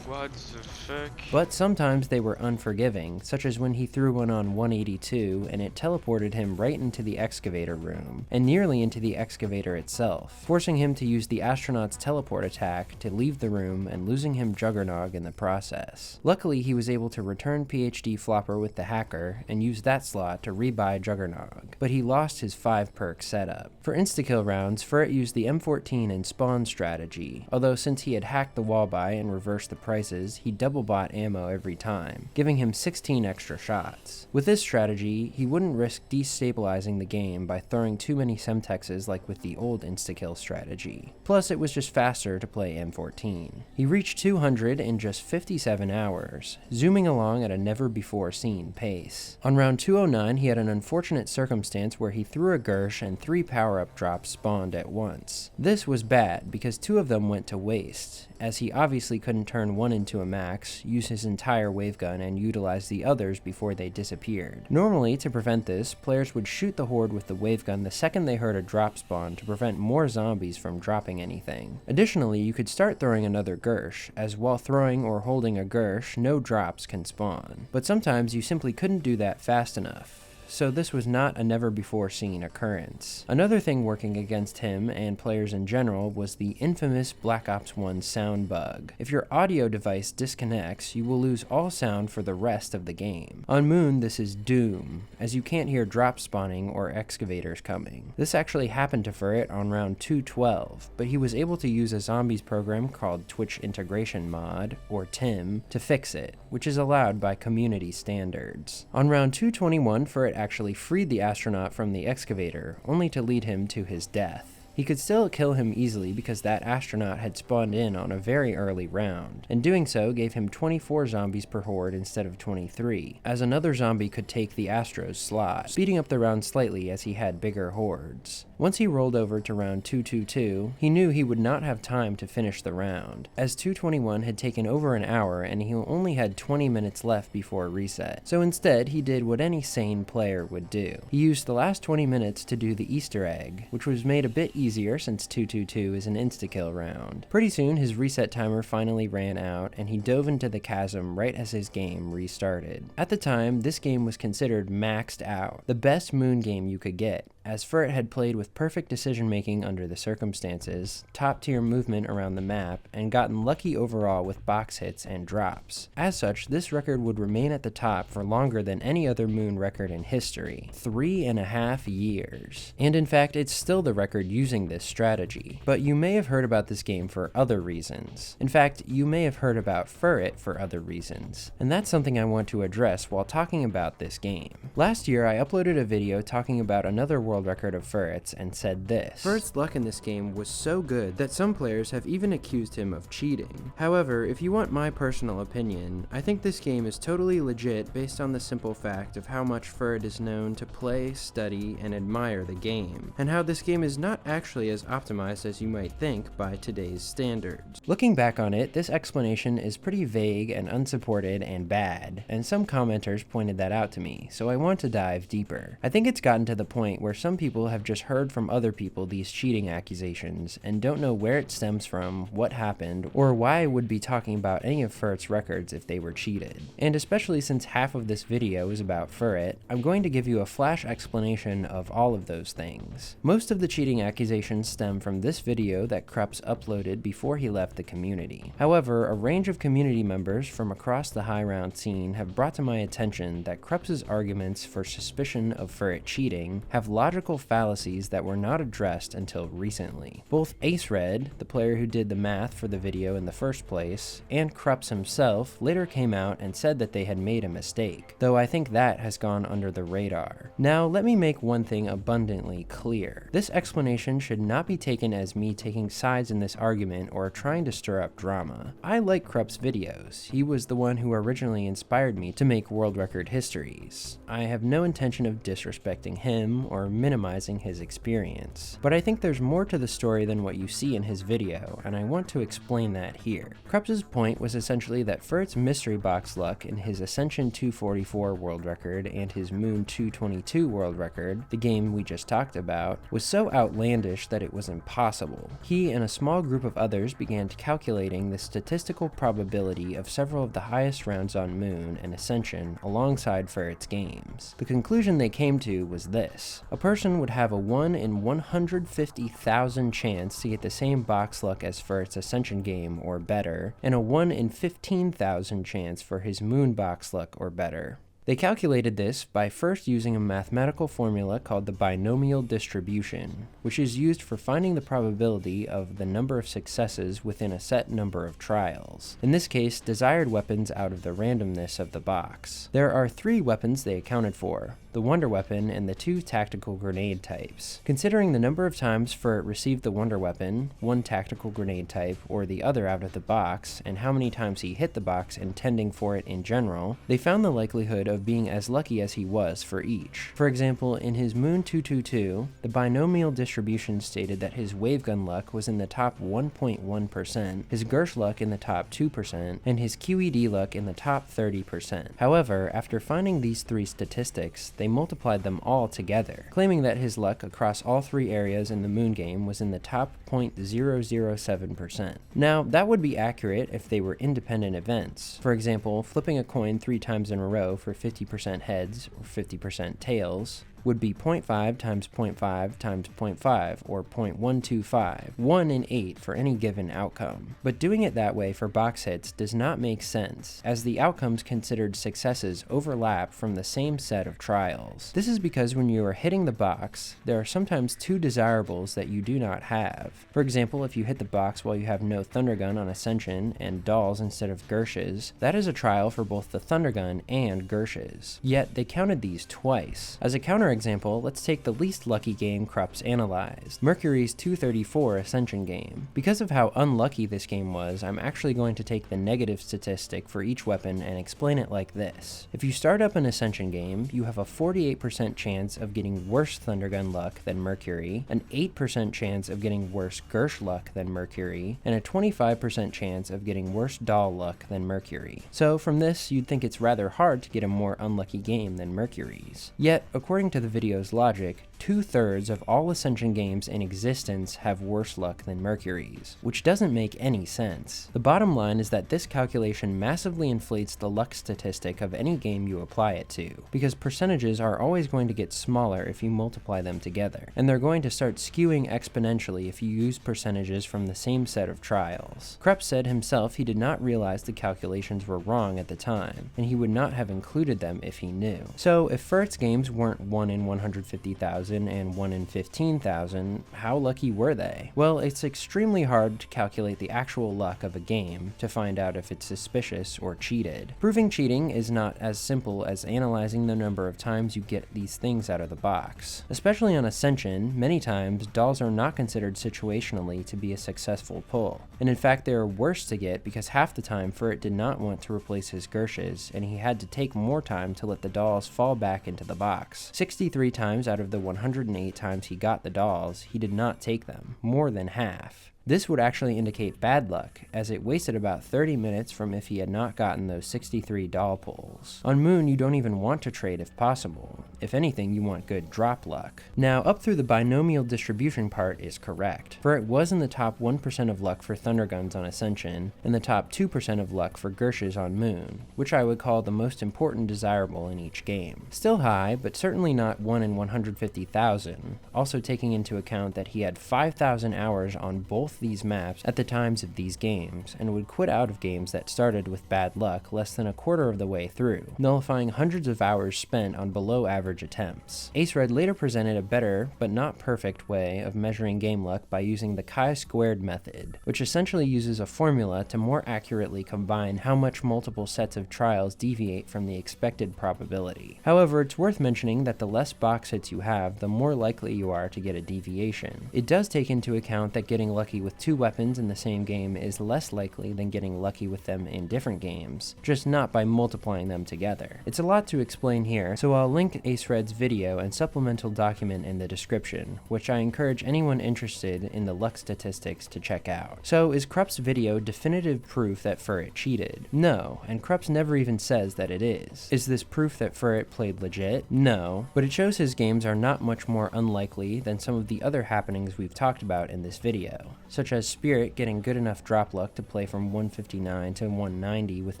What the fuck? But sometimes they were unforgiving, such as when he threw one on 182 and it teleported him right into the excavator room, and nearly into the excavator itself, forcing him to use the astronaut's teleport attack to leave the room and losing him Juggernog in the process. Luckily, he was able to return PhD Flopper with the hacker and use that slot to rebuy Juggernog, but he lost his 5-perk setup. For insta-kill rounds, Furret used the M14 and Spawn strategy, although since he had hacked the wall buy and reversed the prices, he double bought ammo every time, giving him 16 extra shots. With this strategy, he wouldn't risk destabilizing the game by throwing too many Semtexes like with the old insta-kill strategy. Plus, it was just faster to play M14. He reached 200 in just 57 hours, zooming along at a never-before-seen pace. On round 209, he had an unfortunate circumstance where he threw a Gersh and 3 power-up drops spawned at once. This was bad because 2 of them went to waste, as he obviously couldn't turn one into a max, use his entire wavegun, and utilize the others before they disappeared. Normally, to prevent this, players would shoot the horde with the wavegun the second they heard a drop spawn to prevent more zombies from dropping anything. Additionally, you could start throwing another Gersh, as while throwing or holding a Gersh, no drops can spawn. But sometimes you simply couldn't do that fast enough. So this was not a never-before-seen occurrence. Another thing working against him and players in general was the infamous Black Ops 1 sound bug. If your audio device disconnects, you will lose all sound for the rest of the game. On Moon, this is doom, as you can't hear drop spawning or excavators coming. This actually happened to Furret on round 212, but he was able to use a zombies program called Twitch Integration Mod, or TIM, to fix it, which is allowed by community standards. On round 221, Furret actually freed the astronaut from the excavator, only to lead him to his death. He could still kill him easily because that astronaut had spawned in on a very early round, and doing so gave him 24 zombies per horde instead of 23, as another zombie could take the Astro's slot, speeding up the round slightly as he had bigger hordes. Once he rolled over to round 222, he knew he would not have time to finish the round, as 221 had taken over an hour and he only had 20 minutes left before reset. So instead, he did what any sane player would do. He used the last 20 minutes to do the Easter egg, which was made a bit easier since 222 is an insta-kill round. Pretty soon, his reset timer finally ran out, and he dove into the chasm right as his game restarted. At the time, this game was considered maxed out, the best Moon game you could get, as Furret had played with perfect decision-making under the circumstances, top-tier movement around the map, and gotten lucky overall with box hits and drops. As such, this record would remain at the top for longer than any other Moon record in history, 3.5 years. And in fact, it's still the record using this strategy. But you may have heard about this game for other reasons. In fact, you may have heard about Furret for other reasons. And that's something I want to address while talking about this game. Last year, I uploaded a video talking about another world world record of Furret's and said this: "Furret's luck in this game was so good that some players have even accused him of cheating. However, if you want my personal opinion, I think this game is totally legit based on the simple fact of how much Furret is known to play, study, and admire the game, and how this game is not actually as optimized as you might think by today's standards." Looking back on it, this explanation is pretty vague and unsupported and bad, and some commenters pointed that out to me, so I want to dive deeper. I think it's gotten to the point where some people have just heard from other people these cheating accusations and don't know where it stems from, what happened, or why I would be talking about any of Furret's records if they were cheated. And especially since half of this video is about Furret, I'm going to give you a flash explanation of all of those things. Most of the cheating accusations stem from this video that Krups uploaded before he left the community. However, a range of community members from across the high round scene have brought to my attention that Krups' arguments for suspicion of Furret cheating have logical fallacies that were not addressed until recently. Both Acered, the player who did the math for the video in the first place, and Krups himself later came out and said that they had made a mistake, though I think that has gone under the radar. Now, let me make one thing abundantly clear. This explanation should not be taken as me taking sides in this argument or trying to stir up drama. I like Krups' videos. He was the one who originally inspired me to make world record histories. I have no intention of disrespecting him or minimizing his experience, but I think there's more to the story than what you see in his video, and I want to explain that here. Krups' point was essentially that Furret's mystery box luck in his Ascension 244 world record and his Moon 222 world record, the game we just talked about, was so outlandish that it was impossible. He and a small group of others began calculating the statistical probability of several of the highest rounds on Moon and Ascension alongside Furret's games. The conclusion they came to was this: a person would have a 1 in 150,000 chance to get the same box luck as Furret's Ascension game or better, and a 1 in 15,000 chance for his Moon box luck or better. They calculated this by first using a mathematical formula called the binomial distribution, which is used for finding the probability of the number of successes within a set number of trials. In this case, desired weapons out of the randomness of the box. There are 3 weapons they accounted for: the Wonder Weapon and the 2 tactical grenade types. Considering the number of times Furret received the Wonder Weapon, 1 tactical grenade type, or the other out of the box, and how many times he hit the box intending for it in general, they found the likelihood of being as lucky as he was for each. For example, in his Moon 222, the binomial distribution stated that his wavegun luck was in the top 1.1%, his Gersh luck in the top 2%, and his QED luck in the top 30%. However, after finding these 3 statistics, they multiplied them all together, claiming that his luck across all 3 areas in the Moon game was in the top 0.007%. Now, that would be accurate if they were independent events. For example, flipping a coin 3 times in a row for 50% heads or 50% tails would be 0.5 times 0.5 times 0.5, or 0.125, 1 in 8 for any given outcome. But doing it that way for box hits does not make sense, as the outcomes considered successes overlap from the same set of trials. This is because when you are hitting the box, there are sometimes 2 desirables that you do not have. For example, if you hit the box while you have no Thundergun on Ascension and dolls instead of Gershes, that is a trial for both the Thundergun and Gershes. Yet they counted these twice. As a counter example, let's take the least lucky game Krups analyzed, Mercury's 234 Ascension game. Because of how unlucky this game was, I'm actually going to take the negative statistic for each weapon and explain it like this. If you start up an Ascension game, you have a 48% chance of getting worse Thundergun luck than Mercury, an 8% chance of getting worse Gersh luck than Mercury, and a 25% chance of getting worse doll luck than Mercury. So from this, you'd think it's rather hard to get a more unlucky game than Mercury's. Yet, according to the video's logic, 2/3 of all Ascension games in existence have worse luck than Mercury's, which doesn't make any sense. The bottom line is that this calculation massively inflates the luck statistic of any game you apply it to, because percentages are always going to get smaller if you multiply them together, and they're going to start skewing exponentially if you use percentages from the same set of trials. Krups said himself he did not realize the calculations were wrong at the time, and he would not have included them if he knew. So if Furret's games weren't 1 1 in 150,000 and 1 in 15,000, how lucky were they? Well, it's extremely hard to calculate the actual luck of a game to find out if it's suspicious or cheated. Proving cheating is not as simple as analyzing the number of times you get these things out of the box. Especially on Ascension, many times dolls are not considered situationally to be a successful pull, and in fact they are worse to get because half the time Furret did not want to replace his Gershes, and he had to take more time to let the dolls fall back into the box. 63 times out of the 108 times he got the dolls, he did not take them, more than half. This would actually indicate bad luck, as it wasted about 30 minutes from if he had not gotten those 63 doll pulls. On Moon, you don't even want to trade if possible. If anything, you want good drop luck. Now, up through the binomial distribution part is correct, for it was in the top 1% of luck for Thunderguns on Ascension, and the top 2% of luck for Gershes on Moon, which I would call the most important desirable in each game. Still high, but certainly not 1 in 150,000, also taking into account that he had 5,000 hours on both these maps at the times of these games, and would quit out of games that started with bad luck less than a quarter of the way through, nullifying hundreds of hours spent on below average attempts. Acered later presented a better, but not perfect, way of measuring game luck by using the chi-squared method, which essentially uses a formula to more accurately combine how much multiple sets of trials deviate from the expected probability. However, it's worth mentioning that the less box hits you have, the more likely you are to get a deviation. It does take into account that getting lucky with two weapons in the same game is less likely than getting lucky with them in different games, just not by multiplying them together. It's a lot to explain here, so I'll link Acered's video and supplemental document in the description, which I encourage anyone interested in the luck statistics to check out. So is Krupp's video definitive proof that Furret cheated? No, and Krupp's never even says that it is. Is this proof that Furret played legit? No, but it shows his games are not much more unlikely than some of the other happenings we've talked about in this video, such as Spirit getting good enough drop luck to play from 159 to 190 with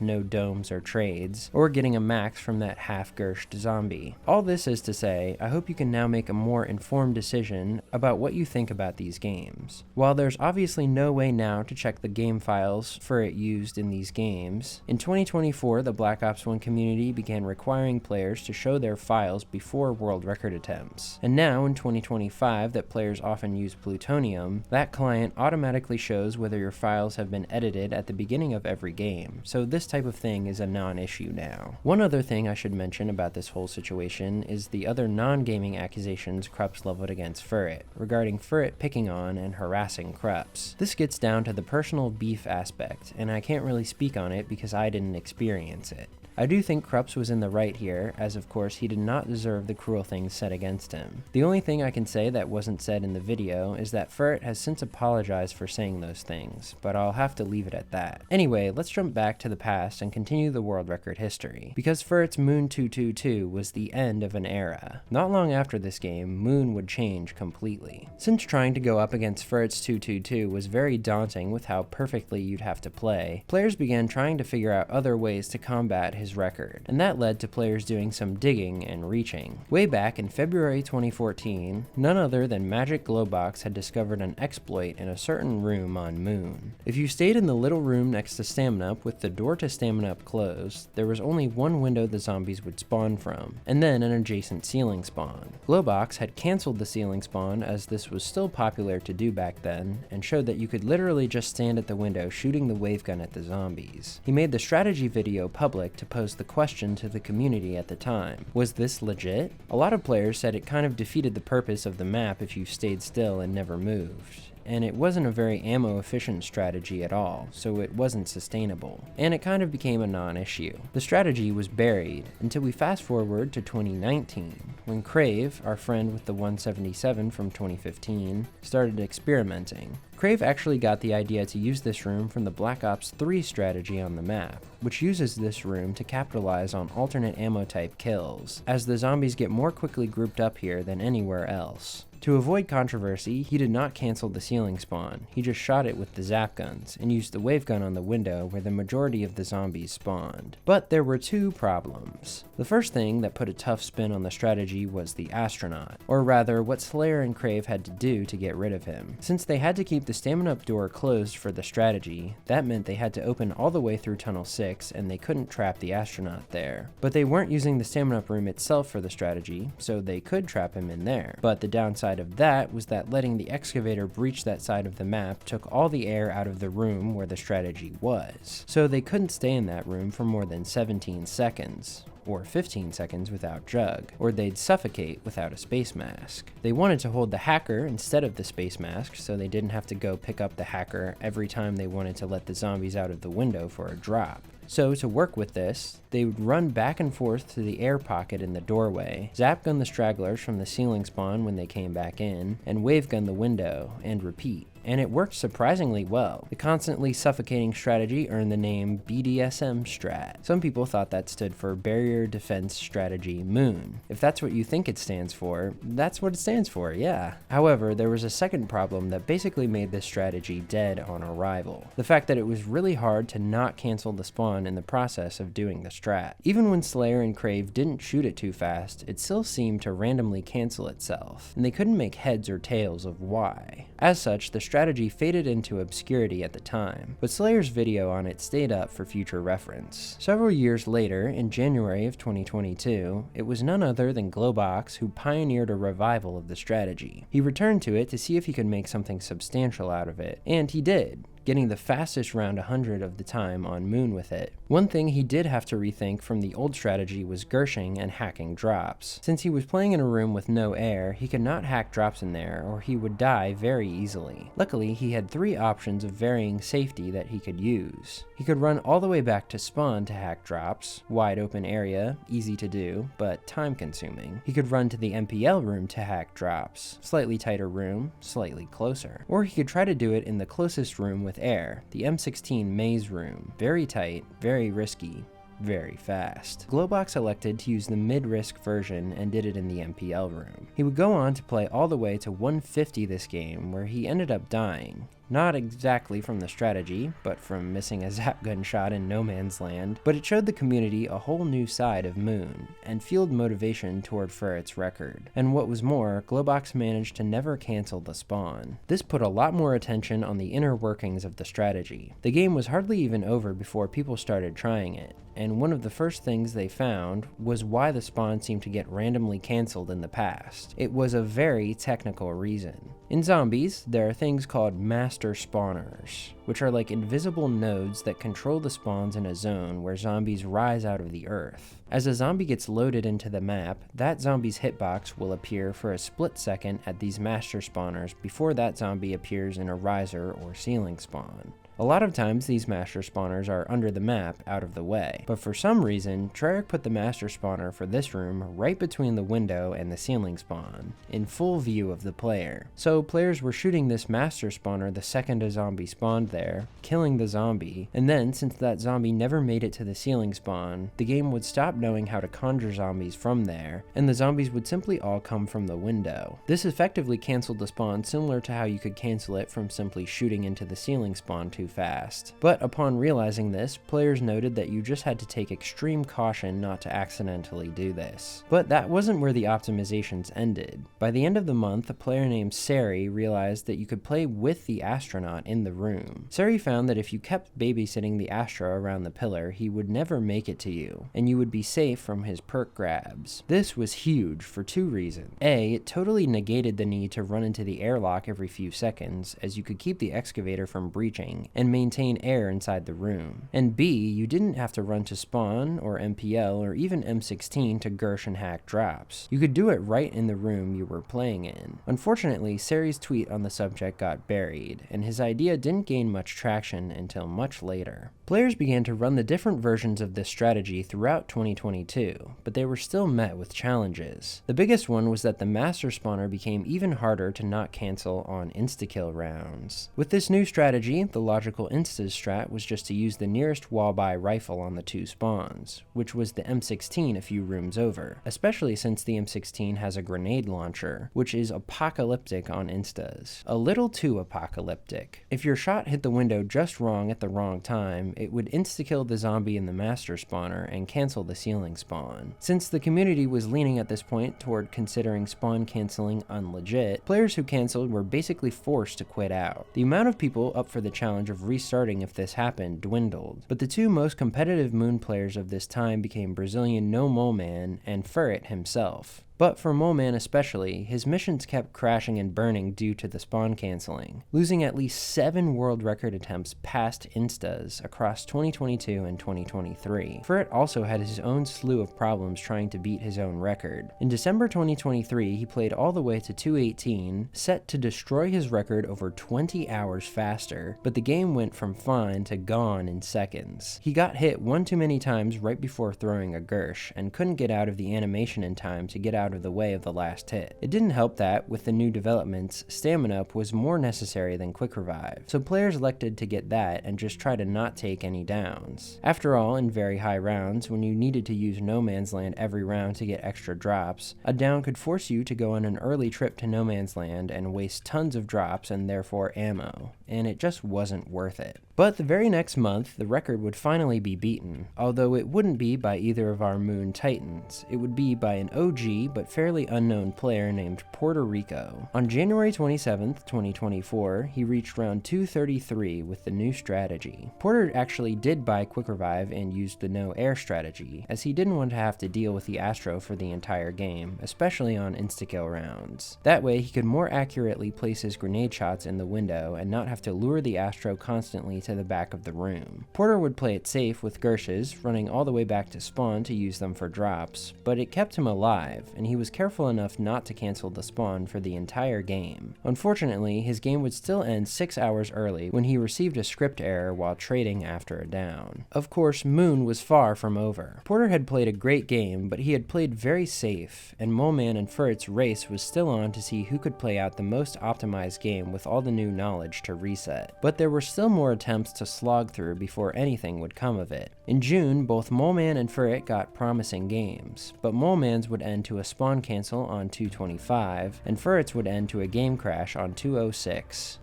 no domes or trades, or getting a max from that half Gershed zombie. All this is to say, I hope you can now make a more informed decision about what you think about these games. While there's obviously no way now to check the game files Furret used in these games, in 2024 the Black Ops 1 community began requiring players to show their files before world record attempts. And now in 2025 that players often use Plutonium, that client automatically shows whether your files have been edited at the beginning of every game, so this type of thing is a non-issue now. One other thing I should mention about this whole situation is the other non-gaming accusations Krups leveled against Furret, regarding Furret picking on and harassing Krups. This gets down to the personal beef aspect, and I can't really speak on it because I didn't experience it. I do think Krups was in the right here, as of course he did not deserve the cruel things said against him. The only thing I can say that wasn't said in the video is that Furret has since apologized for saying those things, but I'll have to leave it at that. Anyway, let's jump back to the past and continue the world record history, because Furret's Moon 222 was the end of an era. Not long after this game, Moon would change completely. Since trying to go up against Furret's 222 was very daunting with how perfectly you'd have to play, players began trying to figure out other ways to combat his record, and that led to players doing some digging and reaching. Way back in February 2014, none other than MagicGlobox had discovered an exploit in a certain room on Moon. If you stayed in the little room next to Staminup with the door to Staminup closed, there was only one window the zombies would spawn from, and then an adjacent ceiling spawn. Globox had cancelled the ceiling spawn as this was still popular to do back then, and showed that you could literally just stand at the window shooting the wave gun at the zombies. He made the strategy video public to posed the question to the community at the time. Was this legit? A lot of players said it kind of defeated the purpose of the map if you stayed still and never moved. And it wasn't a very ammo-efficient strategy at all, so it wasn't sustainable, and it kind of became a non-issue. The strategy was buried until we fast forward to 2019, when Crave, our friend with the 177 from 2015, started experimenting. Crave actually got the idea to use this room from the Black Ops 3 strategy on the map, which uses this room to capitalize on alternate ammo type kills, as the zombies get more quickly grouped up here than anywhere else. To avoid controversy, he did not cancel the ceiling spawn, he just shot it with the zap guns, and used the wave gun on the window where the majority of the zombies spawned. But there were two problems. The first thing that put a tough spin on the strategy was the astronaut, or rather what Slayer and Crave had to do to get rid of him. Since they had to keep the Staminup door closed for the strategy, that meant they had to open all the way through Tunnel 6 and they couldn't trap the astronaut there. But they weren't using the Staminup room itself for the strategy, so they could trap him in there. But the downside of that was that letting the excavator breach that side of the map took all the air out of the room where the strategy was. So they couldn't stay in that room for more than 17 seconds. Or 15 seconds without Jug, or they'd suffocate without a space mask. They wanted to hold the hacker instead of the space mask, so they didn't have to go pick up the hacker every time they wanted to let the zombies out of the window for a drop. So to work with this, they would run back and forth to the air pocket in the doorway, zap gun the stragglers from the ceiling spawn when they came back in, and wave gun the window, and repeat. And it worked surprisingly well. The constantly suffocating strategy earned the name BDSM Strat. Some people thought that stood for Barrier Defense Strategy Moon. If that's what you think it stands for, that's what it stands for, yeah. However, there was a second problem that basically made this strategy dead on arrival. The fact that it was really hard to not cancel the spawn in the process of doing the strat. Even when Slayer and Crave didn't shoot it too fast, it still seemed to randomly cancel itself, and they couldn't make heads or tails of why. As such, the strategy faded into obscurity at the time, but Slayer's video on it stayed up for future reference. Several years later, in January of 2022, it was none other than Globox who pioneered a revival of the strategy. He returned to it to see if he could make something substantial out of it, and he did, getting the fastest round 100 of the time on Moon with it. One thing he did have to rethink from the old strategy was gershing and hacking drops. Since he was playing in a room with no air, he could not hack drops in there or he would die very easily. Luckily, he had 3 options of varying safety that he could use. He could run all the way back to spawn to hack drops, wide open area, easy to do, but time consuming. He could run to the MPL room to hack drops, slightly tighter room, slightly closer. Or he could try to do it in the closest room with air, the M16 maze room, very tight, very risky, very fast. Globox elected to use the mid-risk version and did it in the MPL room. He would go on to play all the way to 150 this game, where he ended up dying. Not exactly from the strategy, but from missing a zap gun shot in no man's land, but it showed the community a whole new side of Moon, and fueled motivation toward Furret's record. And what was more, Globox managed to never cancel the spawn. This put a lot more attention on the inner workings of the strategy. The game was hardly even over before people started trying it, and one of the first things they found was why the spawn seemed to get randomly cancelled in the past. It was a very technical reason. In zombies, there are things called master spawners, which are like invisible nodes that control the spawns in a zone where zombies rise out of the earth. As a zombie gets loaded into the map, that zombie's hitbox will appear for a split second at these master spawners before that zombie appears in a riser or ceiling spawn. A lot of times these master spawners are under the map, out of the way, but for some reason, Treyarch put the master spawner for this room right between the window and the ceiling spawn, in full view of the player. So players were shooting this master spawner the second a zombie spawned there, killing the zombie, and then since that zombie never made it to the ceiling spawn, the game would stop knowing how to conjure zombies from there, and the zombies would simply all come from the window. This effectively canceled the spawn similar to how you could cancel it from simply shooting into the ceiling spawn too fast. But upon realizing this, players noted that you just had to take extreme caution not to accidentally do this. But that wasn't where the optimizations ended. By the end of the month, a player named Sari realized that you could play with the astronaut in the room. Sari found that if you kept babysitting the Astro around the pillar, he would never make it to you, and you would be safe from his perk grabs. This was huge for 2 reasons. A, it totally negated the need to run into the airlock every few seconds, as you could keep the excavator from breaching, and maintain air inside the room. And B, you didn't have to run to spawn, or MPL, or even M16 to gersh and hack drops. You could do it right in the room you were playing in. Unfortunately, Sari's tweet on the subject got buried, and his idea didn't gain much traction until much later. Players began to run the different versions of this strategy throughout 2022, but they were still met with challenges. The biggest one was that the master spawner became even harder to not cancel on insta-kill rounds. With this new strategy, the logic logical Insta's strat was just to use the nearest wall-by rifle on the 2 spawns, which was the M16 a few rooms over, especially since the M16 has a grenade launcher, which is apocalyptic on Instas. A little too apocalyptic. If your shot hit the window just wrong at the wrong time, it would insta-kill the zombie in the master spawner and cancel the ceiling spawn. Since the community was leaning at this point toward considering spawn canceling unlegit, players who canceled were basically forced to quit out. The amount of people up for the challenge of restarting if this happened dwindled, but the 2 most competitive Moon players of this time became Brazilian NoMoleMan and Furret himself. But for MoleMan especially, his missions kept crashing and burning due to the spawn canceling, losing at least 7 world record attempts past Instas across 2022 and 2023. Furret also had his own slew of problems trying to beat his own record. In December 2023, he played all the way to 218, set to destroy his record over 20 hours faster, but the game went from fine to gone in seconds. He got hit one too many times right before throwing a Gersh, and couldn't get out of the animation in time to get out of the way of the last hit. It didn't help that, with the new developments, Staminup was more necessary than Quick Revive, so players elected to get that and just try to not take any downs. After all, in very high rounds, when you needed to use No Man's Land every round to get extra drops, a down could force you to go on an early trip to No Man's Land and waste tons of drops and therefore ammo, and it just wasn't worth it. But the very next month, the record would finally be beaten, although it wouldn't be by either of our Moon Titans. It would be by an OG but fairly unknown player named Porterico. On January 27th, 2024, he reached round 233 with the new strategy. Porter actually did buy Quick Revive and used the no air strategy, as he didn't want to have to deal with the Astro for the entire game, especially on insta-kill rounds. That way, he could more accurately place his grenade shots in the window and not have to lure the Astro constantly to the back of the room. Porter would play it safe with Gershes, running all the way back to spawn to use them for drops, but it kept him alive, and he was careful enough not to cancel the spawn for the entire game. Unfortunately, his game would still end 6 hours early when he received a script error while trading after a down. Of course, Moon was far from over. Porter had played a great game, but he had played very safe, and MoleMan and Furret's race was still on to see who could play out the most optimized game with all the new knowledge to reset. But there were still more attempts to slog through before anything would come of it. In June, both MoleMan and Furret got promising games, but MoleMan's would end to a spawn cancel on 225, and Furret's would end to a game crash on 206.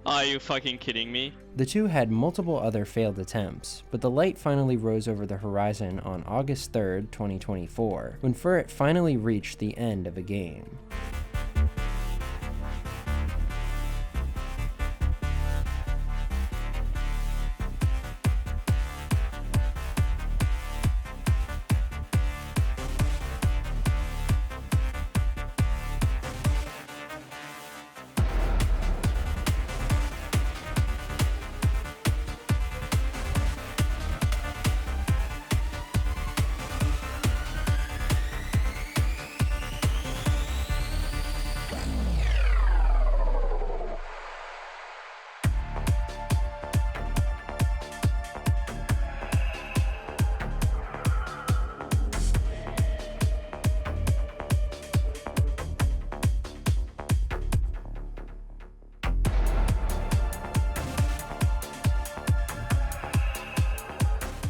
Are you fucking kidding me? The 2 had multiple other failed attempts, but the light finally rose over the horizon on August 3rd, 2024, when Furret finally reached the end of a game.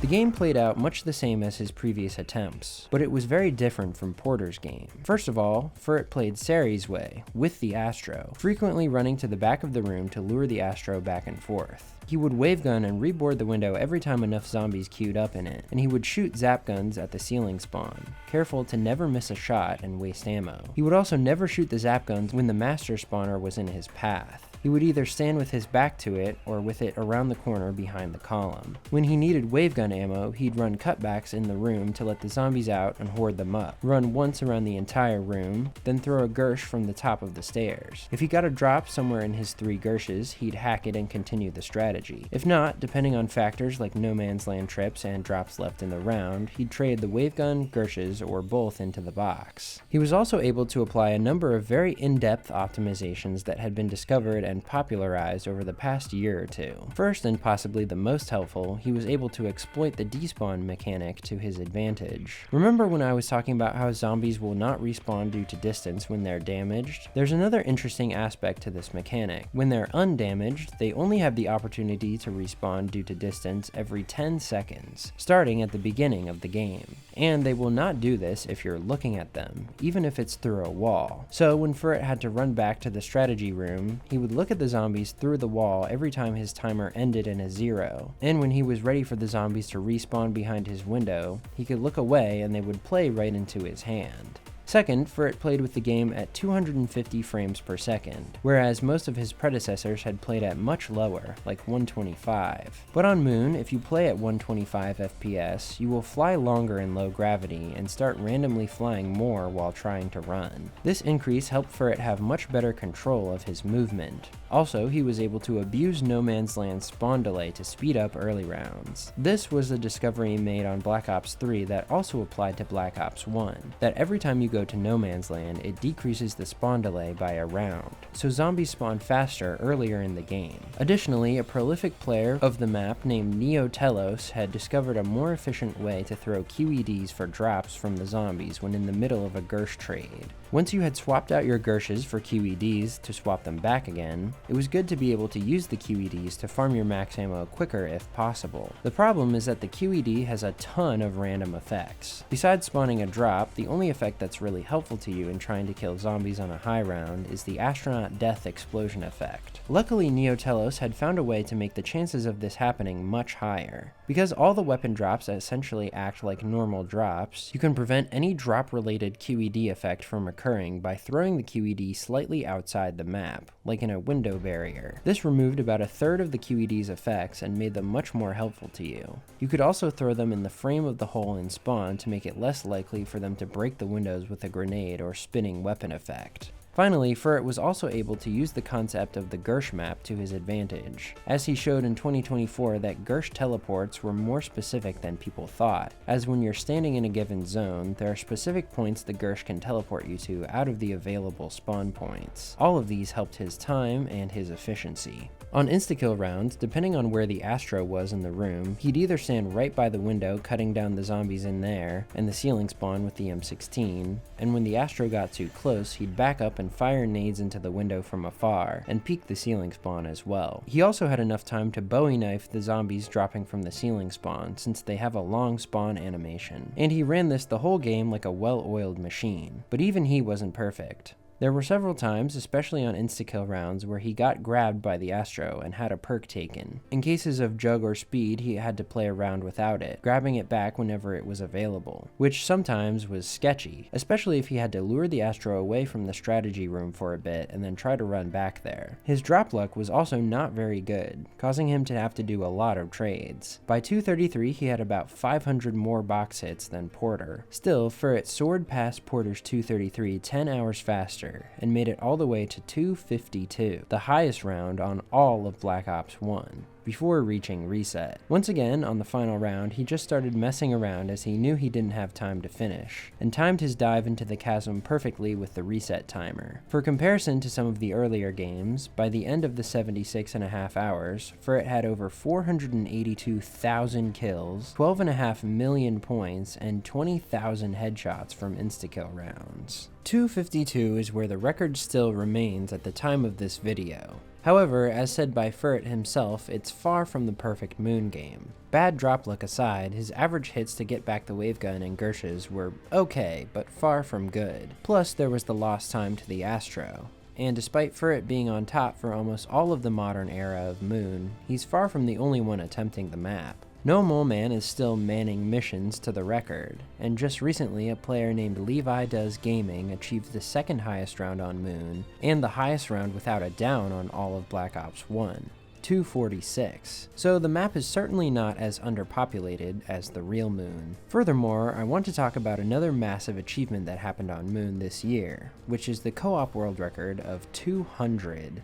The game played out much the same as his previous attempts, but it was very different from Porter's game. First of all, Furret played Ceres' way, with the Astro, frequently running to the back of the room to lure the Astro back and forth. He would wavegun and reboard the window every time enough zombies queued up in it, and he would shoot zap guns at the ceiling spawn, careful to never miss a shot and waste ammo. He would also never shoot the zap guns when the master spawner was in his path. He would either stand with his back to it or with it around the corner behind the column. When he needed wavegun ammo, he'd run cutbacks in the room to let the zombies out and hoard them up, run once around the entire room, then throw a Gersh from the top of the stairs. If he got a drop somewhere in his 3 Gershes, he'd hack it and continue the strategy. If not, depending on factors like No Man's Land trips and drops left in the round, he'd trade the wavegun, Gershes, or both into the box. He was also able to apply a number of very in-depth optimizations that had been discovered and and popularized over the past year or two. First, and possibly the most helpful, he was able to exploit the despawn mechanic to his advantage. Remember when I was talking about how zombies will not respawn due to distance when they're damaged? There's another interesting aspect to this mechanic. When they're undamaged, they only have the opportunity to respawn due to distance every 10 seconds, starting at the beginning of the game. And they will not do this if you're looking at them, even if it's through a wall. So when Furret had to run back to the strategy room, he would look at the zombies through the wall every time his timer ended in a 0. And when he was ready for the zombies to respawn behind his window, he could look away and they would play right into his hand. Second, Furret played with the game at 250 frames per second, whereas most of his predecessors had played at much lower, like 125. But on Moon, if you play at 125 FPS, you will fly longer in low gravity and start randomly flying more while trying to run. This increase helped Furret have much better control of his movement. Also, he was able to abuse No Man's Land's spawn delay to speed up early rounds. This was a discovery made on Black Ops 3 that also applied to Black Ops 1, that every time you go to No Man's Land, it decreases the spawn delay by a round, so zombies spawn faster earlier in the game. Additionally, a prolific player of the map named NeoTelos had discovered a more efficient way to throw QEDs for drops from the zombies when in the middle of a Gersh trade. Once you had swapped out your Gershes for QEDs to swap them back again, it was good to be able to use the QEDs to farm your max ammo quicker if possible. The problem is that the QED has a ton of random effects. Besides spawning a drop, the only effect that's really helpful to you in trying to kill zombies on a high round is the astronaut death explosion effect. Luckily, NeoTelos had found a way to make the chances of this happening much higher. Because all the weapon drops essentially act like normal drops, you can prevent any drop-related QED effect from occurring by throwing the QED slightly outside the map, like in a window barrier. This removed about a third of the QED's effects and made them much more helpful to you. You could also throw them in the frame of the hole in spawn to make it less likely for them to break the windows with a grenade or spinning weapon effect. Finally, Furret was also able to use the concept of the Gersh map to his advantage, as he showed in 2024 that Gersh teleports were more specific than people thought, as when you're standing in a given zone, there are specific points the Gersh can teleport you to out of the available spawn points. All of these helped his time and his efficiency. On insta-kill rounds, depending on where the Astro was in the room, he'd either stand right by the window cutting down the zombies in there, and the ceiling spawn with the M16, and when the Astro got too close, he'd back up and fire nades into the window from afar, and peek the ceiling spawn as well. He also had enough time to Bowie knife the zombies dropping from the ceiling spawn, since they have a long spawn animation. And he ran this the whole game like a well-oiled machine, but even he wasn't perfect. There were several times, especially on insta-kill rounds, where he got grabbed by the Astro and had a perk taken. In cases of jug or speed, he had to play around without it, grabbing it back whenever it was available, which sometimes was sketchy, especially if he had to lure the Astro away from the strategy room for a bit and then try to run back there. His drop luck was also not very good, causing him to have to do a lot of trades. By 233, he had about 500 more box hits than Porter. Still, Furret soared past Porter's 233 10 hours faster, and made it all the way to 252, the highest round on all of Black Ops 1, before reaching reset. Once again, on the final round, he just started messing around as he knew he didn't have time to finish, and timed his dive into the chasm perfectly with the reset timer. For comparison to some of the earlier games, by the end of the 76.5 hours, Furret had over 482,000 kills, 12.5 million points, and 20,000 headshots from insta-kill rounds. 252 is where the record still remains at the time of this video. However, as said by Furret himself, it's far from the perfect Moon game. Bad drop luck aside, his average hits to get back the wavegun and Gershes were okay, but far from good. Plus, there was the lost time to the Astro. And despite Furret being on top for almost all of the modern era of Moon, he's far from the only one attempting the map. NoMoleMan is still manning missions to the record, and just recently a player named Levi Does Gaming achieved the second highest round on Moon, and the highest round without a down on all of Black Ops 1, 246. So the map is certainly not as underpopulated as the real Moon. Furthermore, I want to talk about another massive achievement that happened on Moon this year, which is the co-op world record of 200.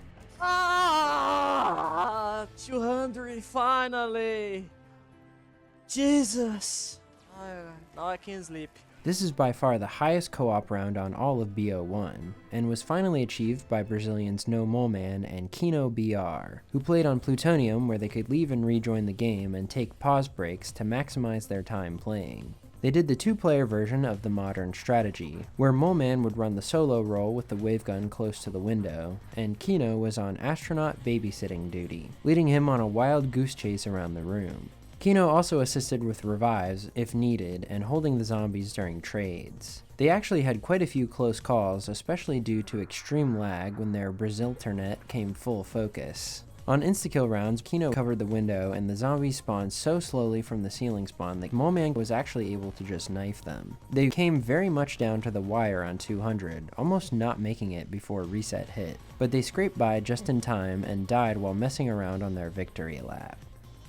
200 finally! Jesus! Now I can sleep. This is by far the highest co-op round on all of BO1, and was finally achieved by Brazilians NoMoleMan and Kino BR, who played on Plutonium where they could leave and rejoin the game and take pause breaks to maximize their time playing. They did the 2-player version of the modern strategy, where Moleman would run the solo role with the wavegun close to the window, and Kino was on astronaut babysitting duty, leading him on a wild goose chase around the room. Kino also assisted with revives if needed and holding the zombies during trades. They actually had quite a few close calls, especially due to extreme lag when their Brazilternet came full focus. On insta-kill rounds, Kino covered the window and the zombies spawned so slowly from the ceiling spawn that Moleman was actually able to just knife them. They came very much down to the wire on 200, almost not making it before reset hit, but they scraped by just in time and died while messing around on their victory lap.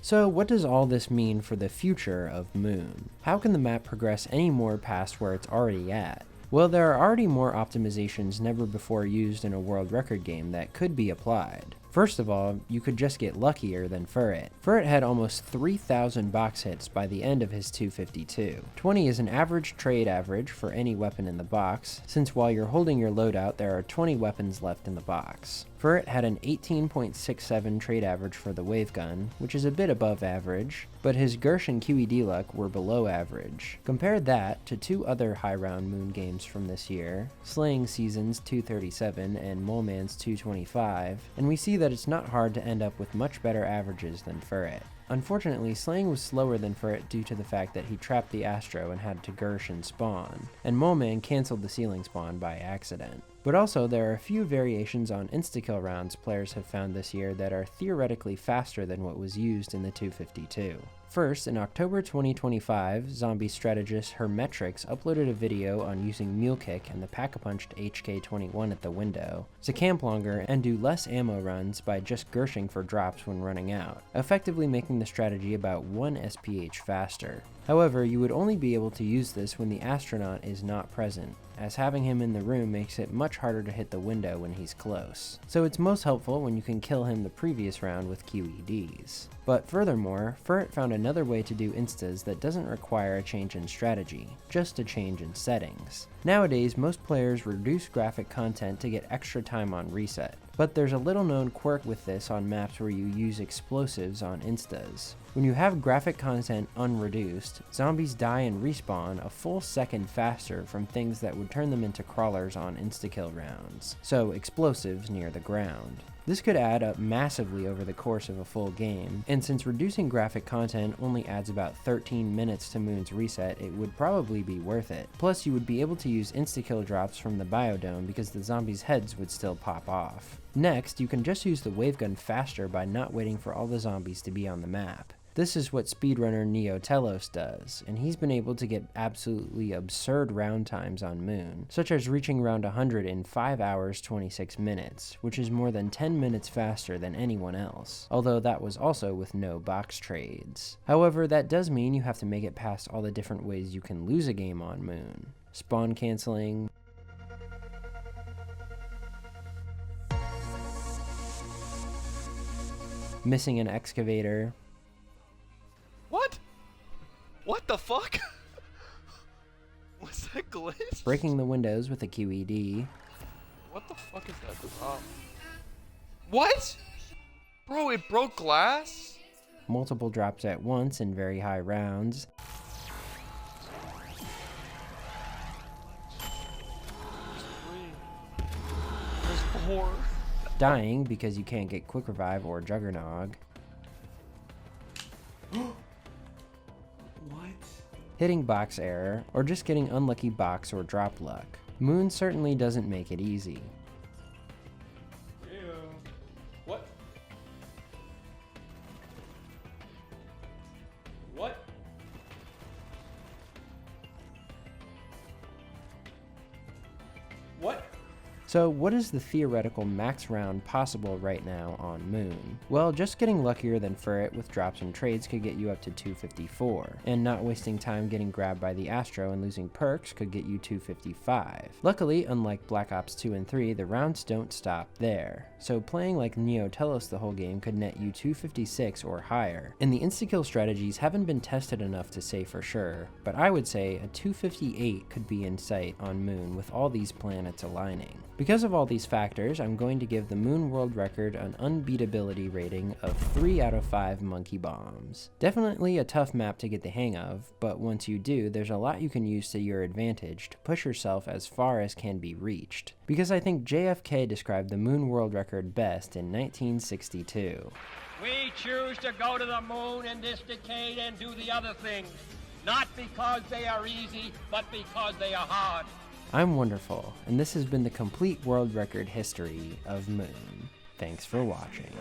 So what does all this mean for the future of Moon? How can the map progress any more past where it's already at? Well, there are already more optimizations never before used in a world record game that could be applied. First of all, you could just get luckier than Furret. Furret had almost 3,000 box hits by the end of his 252. 20 is an average trade average for any weapon in the box, since while you're holding your loadout there are 20 weapons left in the box. Furret had an 18.67 trade average for the wavegun, which is a bit above average, but his Gersh and QED luck were below average. Compare that to 2 other high round Moon games from this year, Slaying Season's 237 and Moleman's 225, and we see that it's not hard to end up with much better averages than Furret. Unfortunately, Slaying was slower than Furret due to the fact that he trapped the Astro and had to Gersh and spawn, and Moleman cancelled the ceiling spawn by accident. But also, there are a few variations on insta-kill rounds players have found this year that are theoretically faster than what was used in the 252. First, in October 2025, zombie strategist Hermetrix uploaded a video on using Mule Kick and the Pack-a-Punched HK21 at the window to camp longer and do less ammo runs by just Gershing for drops when running out, effectively making the strategy about 1 SPH faster. However, you would only be able to use this when the astronaut is not present, as having him in the room makes it much harder to hit the window when he's close. So it's most helpful when you can kill him the previous round with QEDs. But furthermore, Furret found another way to do instas that doesn't require a change in strategy, just a change in settings. Nowadays, most players reduce graphic content to get extra time on reset, but there's a little known quirk with this on maps where you use explosives on instas. When you have graphic content unreduced, zombies die and respawn a full second faster from things that would turn them into crawlers on insta-kill rounds, so explosives near the ground. This could add up massively over the course of a full game, and since reducing graphic content only adds about 13 minutes to Moon's reset, it would probably be worth it. Plus, you would be able to use insta-kill drops from the biodome because the zombies' heads would still pop off. Next, you can just use the wavegun faster by not waiting for all the zombies to be on the map. This is what speedrunner Neo Telos does, and he's been able to get absolutely absurd round times on Moon, such as reaching round 100 in 5 hours 26 minutes, which is more than 10 minutes faster than anyone else, although that was also with no box trades. However, that does mean you have to make it past all the different ways you can lose a game on Moon. Spawn canceling, missing an excavator, What? What the fuck? What's that glitch? breaking the windows with a QED, What the fuck is that? What? Bro, it broke glass? multiple drops at once in very high rounds, There's more. dying because you can't get quick revive or juggernog, hitting box error, or just getting unlucky box or drop luck. Moon certainly doesn't make it easy. What? What? What? So what is the theoretical max round possible right now on Moon? Well, just getting luckier than Furret with drops and trades could get you up to 254, and not wasting time getting grabbed by the Astro and losing perks could get you 255. Luckily, unlike Black Ops 2 and 3, the rounds don't stop there, so playing like Neo Telos the whole game could net you 256 or higher. And the insta-kill strategies haven't been tested enough to say for sure, but I would say a 258 could be in sight on Moon with all these planets aligning. Because of all these factors, I'm going to give the Moon world record an unbeatability rating of 3 out of 5 monkey bombs. Definitely a tough map to get the hang of, but once you do, there's a lot you can use to your advantage to push yourself as far as can be reached. Because I think JFK described the Moon world record best in 1962. We choose to go to the moon in this decade and do the other things, not because they are easy, but because they are hard. I'm wonderful, and this has been the complete world record history of Moon. Thanks for watching.